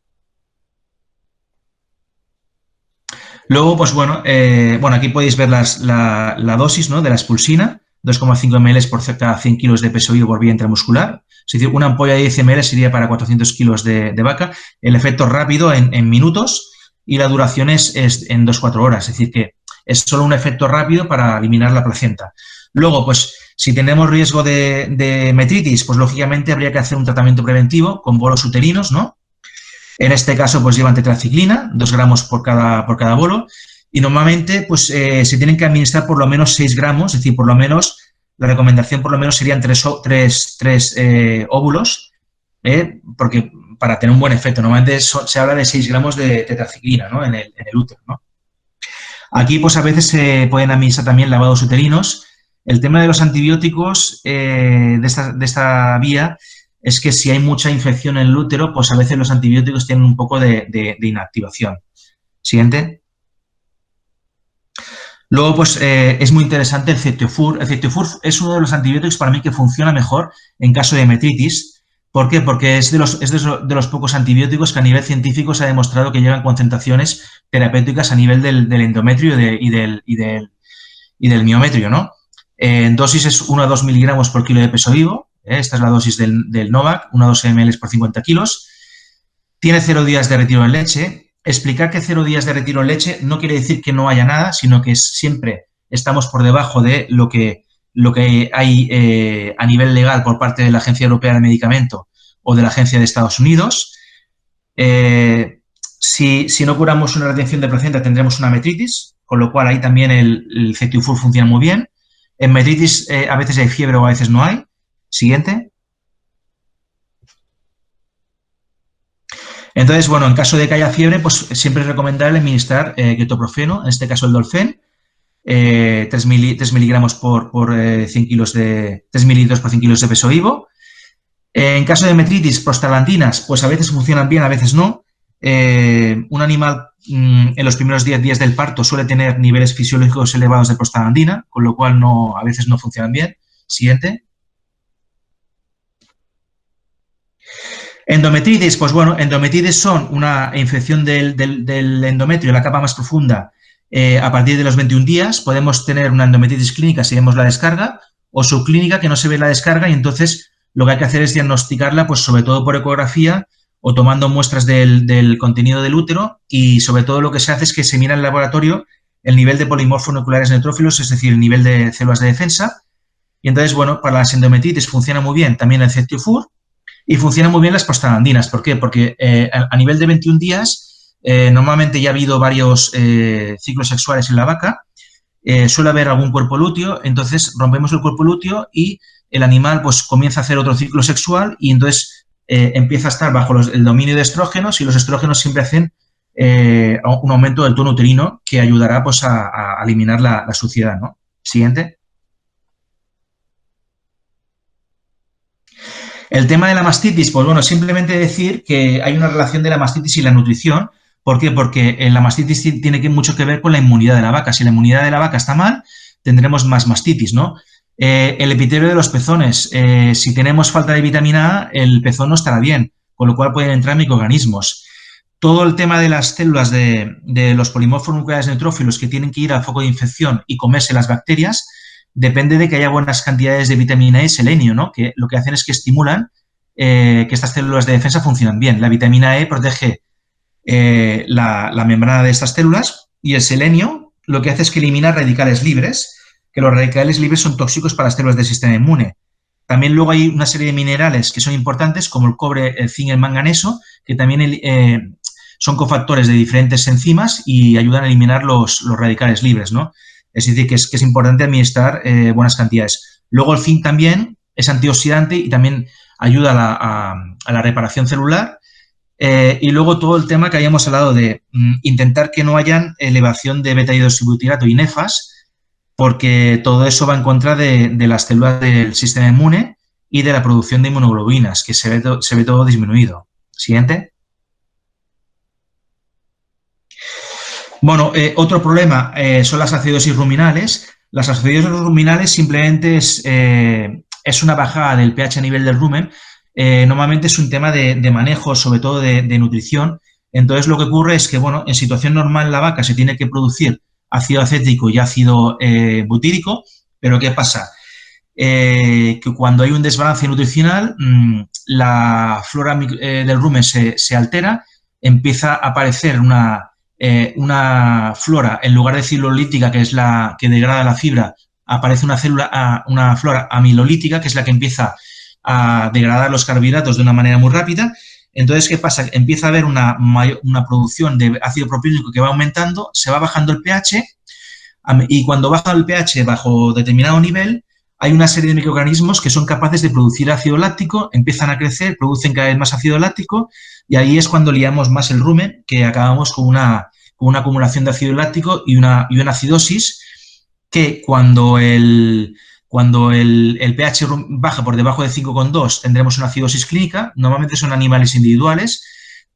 Luego, pues bueno, aquí podéis ver la dosis, ¿no?, de la expulsina, 2,5 ml por cada 100 kilos de peso vivo por vía intramuscular. Es decir, una ampolla de 10 ml sería para 400 kilos de vaca. El efecto rápido en minutos y la duración es en 2-4 horas. Es decir, que es solo un efecto rápido para eliminar la placenta. Luego, pues, si tenemos riesgo de metritis, pues lógicamente habría que hacer un tratamiento preventivo con bolos uterinos, ¿no? En este caso, pues llevan tetraciclina, 2 gramos por cada bolo, y normalmente, pues, se tienen que administrar por lo menos 6 gramos, es decir, por lo menos, la recomendación por lo menos serían 3 óvulos, porque para tener un buen efecto, normalmente se habla de 6 gramos de tetraciclina, ¿no?, en el útero, ¿no? Aquí, pues, a veces se pueden administrar también lavados uterinos. El tema de los antibióticos de esta vía es que si hay mucha infección en el útero, pues a veces los antibióticos tienen un poco de inactivación. Siguiente. Luego, pues, es muy interesante el Cetiofur. El Cetiofur es uno de los antibióticos para mí que funciona mejor en caso de metritis, ¿Por qué? Porque es de los pocos antibióticos que a nivel científico se ha demostrado que llegan concentraciones terapéuticas a nivel del endometrio y del miometrio, ¿no? En dosis es 1 a 2 miligramos por kilo de peso vivo. Esta es la dosis del Novak, 1 a 2 ml por 50 kilos. Tiene 0 días de retiro en leche. Explicar que 0 días de retiro en leche no quiere decir que no haya nada, sino que siempre estamos por debajo de lo que hay a nivel legal por parte de la Agencia Europea del Medicamento o de la Agencia de Estados Unidos. Si no curamos una retención de placenta, tendremos una metritis, con lo cual ahí también el Cetiufur funciona muy bien. En metritis a veces hay fiebre o a veces no hay. Siguiente. Entonces, bueno, en caso de que haya fiebre, pues siempre es recomendable administrar ketoprofeno, en este caso el Dolfen, 3 miligramos por 100 kilos 3 mililitros por 100 kilos de peso vivo. En caso de metritis, prostaglandinas, pues a veces funcionan bien, a veces no. Un animal en los primeros 10 días del parto suele tener niveles fisiológicos elevados de prostaglandina, con lo cual a veces no funcionan bien. Siguiente. Endometritis, pues bueno, endometritis son una infección del endometrio, la capa más profunda, a partir de los 21 días. Podemos tener una endometritis clínica si vemos la descarga, o subclínica que no se ve la descarga, y entonces lo que hay que hacer es diagnosticarla, pues sobre todo por ecografía o tomando muestras del contenido del útero, y sobre todo lo que se hace es que se mira en el laboratorio el nivel de polimorfonucleares neutrófilos, es decir, el nivel de células de defensa. Y entonces, bueno, para las endometritis funciona muy bien también el Cetiufur y funcionan muy bien las prostaglandinas. ¿Por qué? Porque a nivel de 21 días normalmente ya ha habido varios ciclos sexuales en la vaca, suele haber algún cuerpo lúteo, entonces rompemos el cuerpo lúteo y el animal pues comienza a hacer otro ciclo sexual y entonces empieza a estar bajo el dominio de estrógenos, y los estrógenos siempre hacen un aumento del tono uterino que ayudará pues a eliminar la suciedad, ¿no? Siguiente. El tema de la mastitis, pues bueno, simplemente decir que hay una relación de la mastitis y la nutrición. ¿Por qué? Porque la mastitis tiene mucho que ver con la inmunidad de la vaca. Si la inmunidad de la vaca está mal, tendremos más mastitis, ¿no? El epitelio de los pezones, si tenemos falta de vitamina A, el pezón no estará bien, con lo cual pueden entrar microorganismos. Todo el tema de las células de los polimorfonucleares neutrófilos que tienen que ir al foco de infección y comerse las bacterias, depende de que haya buenas cantidades de vitamina E y selenio, ¿no? Que lo que hacen es que estimulan que estas células de defensa funcionan bien. La vitamina E protege la membrana de estas células, y el selenio lo que hace es que elimina radicales libres, que los radicales libres son tóxicos para las células del sistema inmune. También luego hay una serie de minerales que son importantes, como el cobre, el zinc y el manganeso, que también son cofactores de diferentes enzimas y ayudan a eliminar los radicales libres, ¿no? Es decir, que es importante administrar buenas cantidades. Luego el zinc también es antioxidante y también ayuda a la reparación celular. Y luego todo el tema que habíamos hablado de intentar que no hayan elevación de beta-hidroxibutirato y nefas, porque todo eso va en contra de las células del sistema inmune y de la producción de inmunoglobulinas, que se ve todo disminuido. Siguiente. Bueno, otro problema son las acidosis ruminales. Las acidosis ruminales simplemente es una bajada del pH a nivel del rumen. Normalmente es un tema de manejo, sobre todo de nutrición. Entonces, lo que ocurre es que, bueno, en situación normal la vaca se tiene que producir ácido acético y ácido butírico, pero ¿qué pasa? Que cuando hay un desbalance nutricional, la flora del rumen se altera, empieza a aparecer una flora, en lugar de cilolítica, que es la que degrada la fibra, aparece una flora amilolítica, que es la que empieza a degradar los carbohidratos de una manera muy rápida. Entonces, ¿qué pasa? Empieza a haber una producción de ácido propiónico que va aumentando, se va bajando el pH, y cuando baja el pH bajo determinado nivel, hay una serie de microorganismos que son capaces de producir ácido láctico, empiezan a crecer, producen cada vez más ácido láctico, y ahí es cuando liamos más el rumen, que acabamos con una acumulación de ácido láctico y una acidosis, que cuando el pH baja por debajo de 5,2 tendremos una acidosis clínica. Normalmente son animales individuales,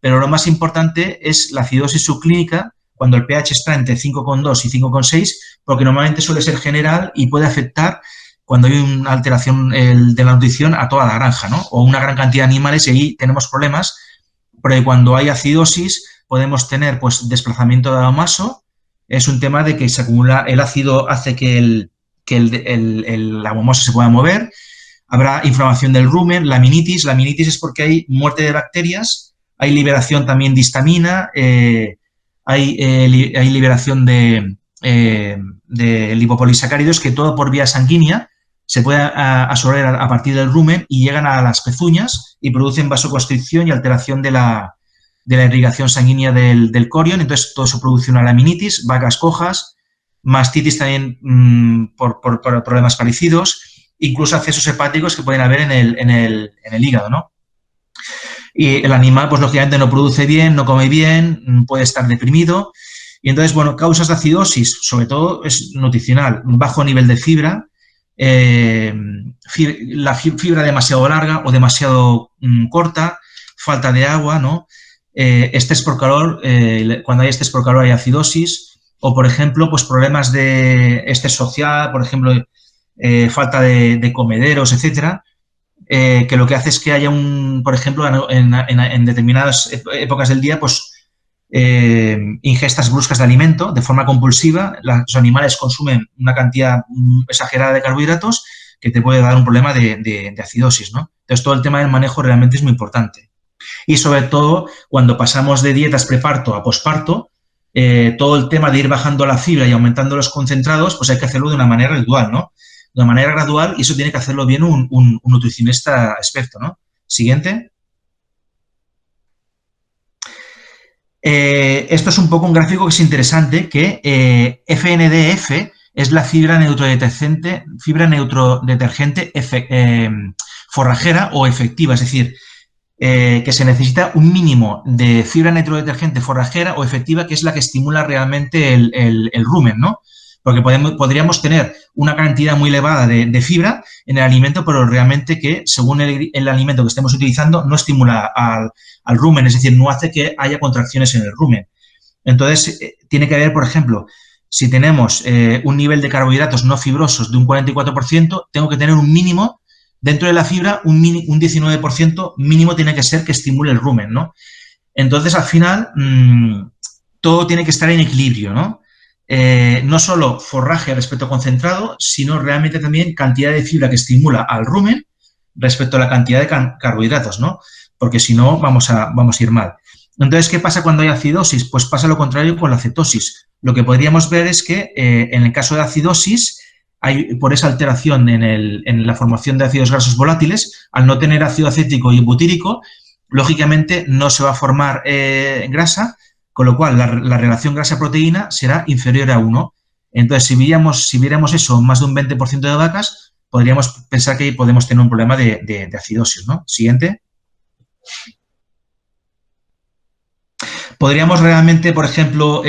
pero lo más importante es la acidosis subclínica cuando el pH está entre 5,2 y 5,6, porque normalmente suele ser general y puede afectar cuando hay una alteración de la nutrición a toda la granja, ¿no? O una gran cantidad de animales y ahí tenemos problemas, porque cuando hay acidosis podemos tener pues desplazamiento de aromaso, es un tema de que se acumula el ácido, hace que la aromaso se pueda mover, habrá inflamación del rumen, laminitis es porque hay muerte de bacterias, hay liberación también de histamina, hay liberación de lipopolisacáridos que todo por vía sanguínea se puede absorber a partir del rumen y llegan a las pezuñas y producen vasoconstricción y alteración de la irrigación sanguínea del corion. Entonces, todo eso produce una laminitis, vacas cojas, mastitis también por problemas parecidos, incluso accesos hepáticos que pueden haber en el hígado, ¿no? Y el animal, pues lógicamente no produce bien, no come bien, puede estar deprimido. Y entonces, bueno, causas de acidosis, sobre todo es nutricional, bajo nivel de fibra, la fibra demasiado larga o demasiado corta, falta de agua, ¿no? Estrés por calor, cuando hay estrés por calor hay acidosis, o por ejemplo, pues problemas de estrés social, por ejemplo, falta de comederos, etcétera, que lo que hace es que haya por ejemplo, en determinadas épocas del día, pues ingestas bruscas de alimento de forma compulsiva, los animales consumen una cantidad exagerada de carbohidratos que te puede dar un problema de acidosis, ¿no? Entonces, todo el tema del manejo realmente es muy importante. Y sobre todo, cuando pasamos de dietas preparto a posparto, todo el tema de ir bajando la fibra y aumentando los concentrados, pues hay que hacerlo de una manera gradual, ¿no? De una manera gradual, y eso tiene que hacerlo bien un nutricionista experto, ¿no? Siguiente. Esto es un poco un gráfico que es interesante, que FNDF es la fibra neutrodetergente forrajera o efectiva, es decir, que se necesita un mínimo de fibra neutrodetergente forrajera o efectiva, que es la que estimula realmente el rumen, ¿no? Porque podríamos tener una cantidad muy elevada de fibra en el alimento, pero realmente que, según el alimento que estemos utilizando, no estimula al rumen, es decir, no hace que haya contracciones en el rumen. Entonces, tiene que haber, por ejemplo, si tenemos un nivel de carbohidratos no fibrosos de un 44%, tengo que tener un mínimo, dentro de la fibra, un 19% mínimo tiene que ser que estimule el rumen, ¿no? Entonces, al final, todo tiene que estar en equilibrio, ¿no? No solo forraje respecto a concentrado, sino realmente también cantidad de fibra que estimula al rumen respecto a la cantidad de carbohidratos, ¿no? Porque si no, vamos a ir mal. Entonces, ¿qué pasa cuando hay acidosis? Pues pasa lo contrario con la cetosis. Lo que podríamos ver es que en el caso de acidosis, por esa alteración en la formación de ácidos grasos volátiles, al no tener ácido acético y butírico, lógicamente no se va a formar grasa, con lo cual la relación grasa-proteína será inferior a 1. Entonces, si viéramos eso más de un 20% de vacas, podríamos pensar que podemos tener un problema de acidosis, ¿no? Siguiente. ¿Podríamos realmente, por ejemplo,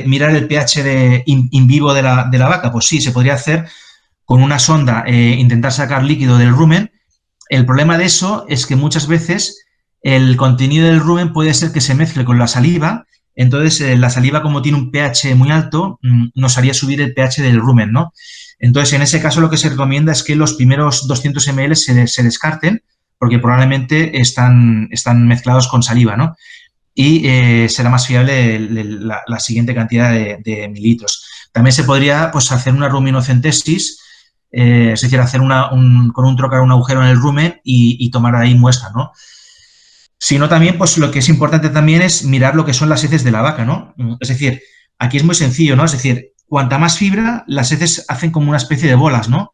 mirar el pH in vivo de la vaca? Pues sí, se podría hacer con una sonda, intentar sacar líquido del rumen. El problema de eso es que muchas veces el contenido del rumen puede ser que se mezcle con la saliva. Entonces, la saliva, como tiene un pH muy alto, nos haría subir el pH del rumen, ¿no? Entonces, en ese caso, lo que se recomienda es que los primeros 200 ml se descarten, porque probablemente están mezclados con saliva, ¿no? Y será más fiable la siguiente cantidad de mililitros. También se podría, pues, hacer una ruminocentesis, es decir, hacer con un trocar un agujero en el rumen y tomar ahí muestra, ¿no? Sino también, pues lo que es importante también es mirar lo que son las heces de la vaca, ¿no? Es decir, aquí es muy sencillo, ¿no? Es decir, cuanta más fibra, las heces hacen como una especie de bolas, ¿no?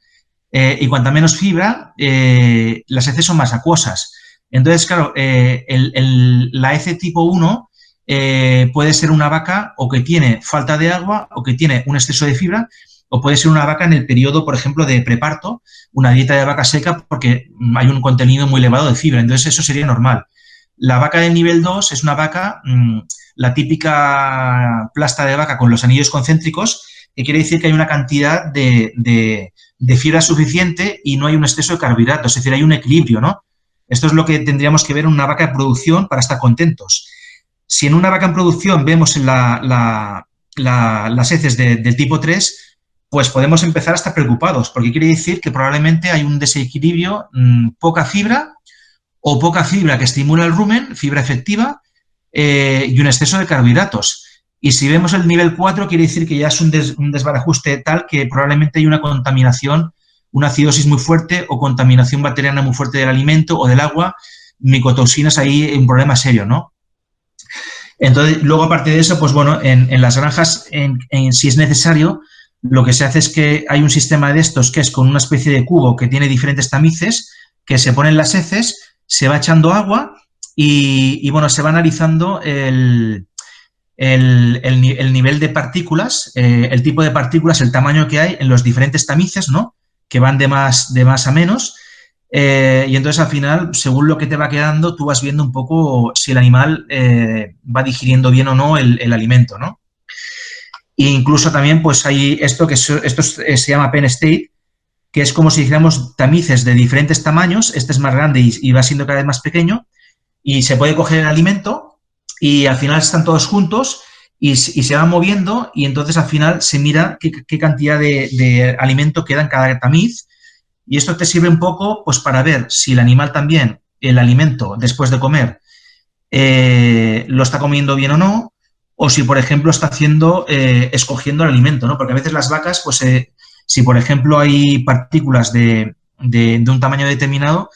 Y cuanta menos fibra, las heces son más acuosas. Entonces, claro, la hece tipo 1 puede ser una vaca o que tiene falta de agua o que tiene un exceso de fibra, o puede ser una vaca en el periodo, por ejemplo, de preparto, una dieta de vaca seca porque hay un contenido muy elevado de fibra. Entonces, eso sería normal. La vaca del nivel 2 es una vaca, la típica plasta de vaca con los anillos concéntricos, que quiere decir que hay una cantidad de fibra suficiente y no hay un exceso de carbohidratos, es decir, hay un equilibrio, ¿no? Esto es lo que tendríamos que ver en una vaca de producción para estar contentos. Si en una vaca en producción vemos las heces del tipo 3, pues podemos empezar a estar preocupados, porque quiere decir que probablemente hay un desequilibrio, poca fibra que estimula el rumen, fibra efectiva, y un exceso de carbohidratos. Y si vemos el nivel 4, quiere decir que ya es un desbarajuste tal que probablemente hay una contaminación, una acidosis muy fuerte o contaminación bacteriana muy fuerte del alimento o del agua, micotoxinas, ahí un problema serio, ¿no? Entonces, luego aparte de eso, pues bueno, en las granjas, si es necesario, lo que se hace es que hay un sistema de estos que es con una especie de cubo que tiene diferentes tamices, que se ponen las heces, se va echando agua y bueno, se va analizando el nivel de partículas, el tipo de partículas, el tamaño que hay en los diferentes tamices, ¿no? Que van de más a menos. Y entonces, al final, según lo que te va quedando, tú vas viendo un poco si el animal va digiriendo bien o no el alimento, ¿no? E incluso también, pues hay esto se llama Penn State, que es como si dijéramos tamices de diferentes tamaños. Este es más grande y va siendo cada vez más pequeño, y se puede coger el alimento y al final están todos juntos y se van moviendo, y entonces al final se mira qué cantidad de alimento queda en cada tamiz. Y esto te sirve un poco pues para ver si el animal también, el alimento después de comer, lo está comiendo bien o no, o si, por ejemplo, está escogiendo el alimento, ¿no? Porque a veces las vacas, pues si, por ejemplo, hay partículas de un tamaño determinado,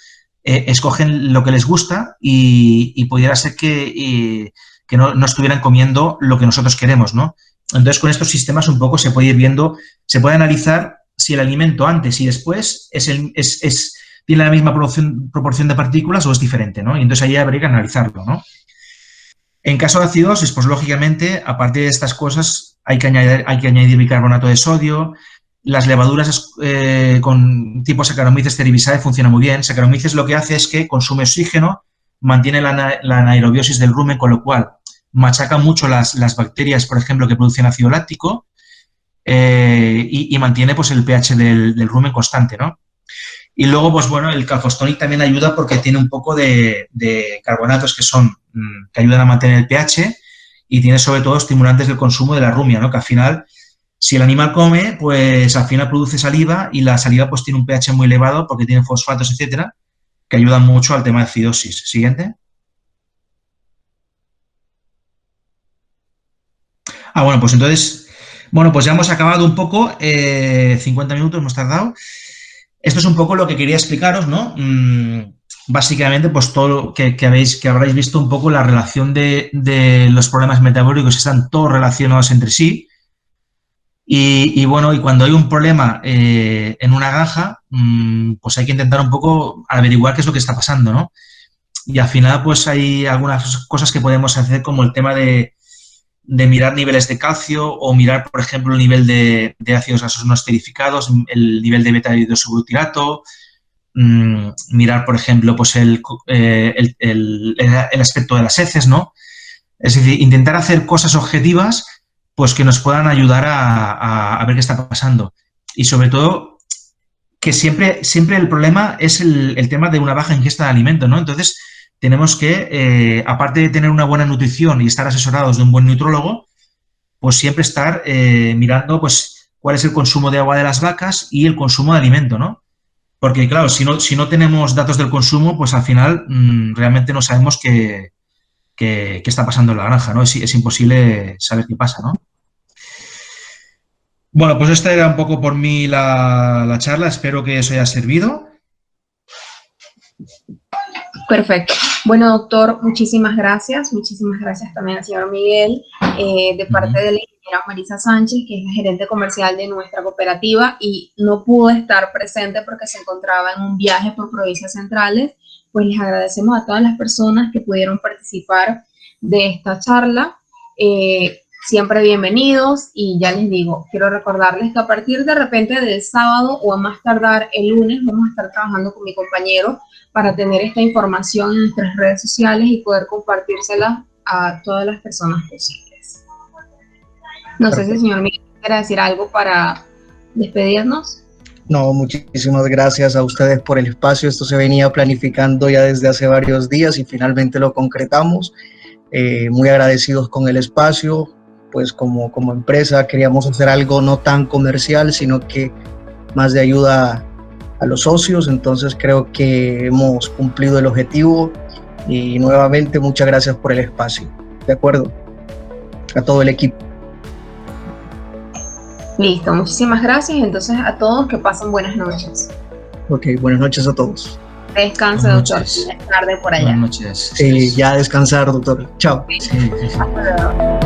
escogen lo que les gusta y pudiera ser que no estuvieran comiendo lo que nosotros queremos, ¿no? Entonces, con estos sistemas un poco se puede ir viendo, se puede analizar si el alimento antes y después tiene la misma proporción de partículas o es diferente, ¿no? Y entonces ahí habría que analizarlo, ¿no? En caso de acidosis, pues lógicamente, aparte de estas cosas, hay que añadir bicarbonato de sodio. Las levaduras con tipo Saccharomyces cerevisiae funcionan muy bien. Saccharomyces lo que hace es que consume oxígeno, mantiene la anaerobiosis del rumen, con lo cual machaca mucho las bacterias, por ejemplo, que producen ácido láctico, y mantiene pues el pH del rumen constante, ¿no? Y luego, pues bueno, el calfostonic también ayuda porque tiene un poco de carbonatos que ayudan a mantener el pH, y tiene sobre todo estimulantes del consumo de la rumia, ¿no? Que al final, si el animal come, pues al final produce saliva, y la saliva pues tiene un pH muy elevado porque tiene fosfatos, etcétera, que ayudan mucho al tema de acidosis. Siguiente. Bueno, pues entonces, bueno, pues ya hemos acabado un poco, 50 minutos hemos tardado. Esto es un poco lo que quería explicaros, ¿no? Básicamente, pues todo lo que habréis visto un poco la relación de los problemas metabólicos, están todos relacionados entre sí. Y bueno, y cuando hay un problema en una granja, pues hay que intentar un poco averiguar qué es lo que está pasando, ¿no? Y al final, pues hay algunas cosas que podemos hacer, como el tema de mirar niveles de calcio, o mirar, por ejemplo, el nivel de ácidos grasos no esterificados, el nivel de beta-hidroxibutirato, mirar, por ejemplo, pues el aspecto de las heces, ¿no? Es decir, intentar hacer cosas objetivas pues que nos puedan ayudar a ver qué está pasando. Y sobre todo, que siempre el problema es el tema de una baja ingesta de alimento, ¿no? Entonces, tenemos que, aparte de tener una buena nutrición y estar asesorados de un buen nutrólogo, pues siempre estar mirando pues cuál es el consumo de agua de las vacas y el consumo de alimento, ¿no? Porque, claro, si no tenemos datos del consumo, pues al final realmente no sabemos qué está pasando en la granja, ¿no? Es imposible saber qué pasa, ¿no? Bueno, pues esta era un poco por mí la charla. Espero que os haya servido. Perfecto. Bueno, doctor, muchísimas gracias. Muchísimas gracias también al señor Miguel, de parte de la ingeniera Marisa Sánchez, que es la gerente comercial de nuestra cooperativa, y no pudo estar presente porque se encontraba en un viaje por provincias centrales. Pues les agradecemos a todas las personas que pudieron participar de esta charla. Siempre bienvenidos, y ya les digo, quiero recordarles que a partir de repente del sábado o a más tardar el lunes vamos a estar trabajando con mi compañero para tener esta información en nuestras redes sociales y poder compartírsela a todas las personas posibles. No sé si el señor Miguel quiere decir algo para despedirnos. No, muchísimas gracias a ustedes por el espacio. Esto se venía planificando ya desde hace varios días y finalmente lo concretamos. Muy agradecidos con el espacio. pues como empresa queríamos hacer algo no tan comercial, sino que más de ayuda a los socios. Entonces creo que hemos cumplido el objetivo y nuevamente muchas gracias por el espacio. De acuerdo, a todo el equipo. Listo, muchísimas gracias. Entonces a todos que pasen buenas noches. Ok, buenas noches a todos. Descanse, doctor. Buenas tardes por allá. Buenas noches. Sí, ya descansar, doctor. Chao. Sí. Hasta luego.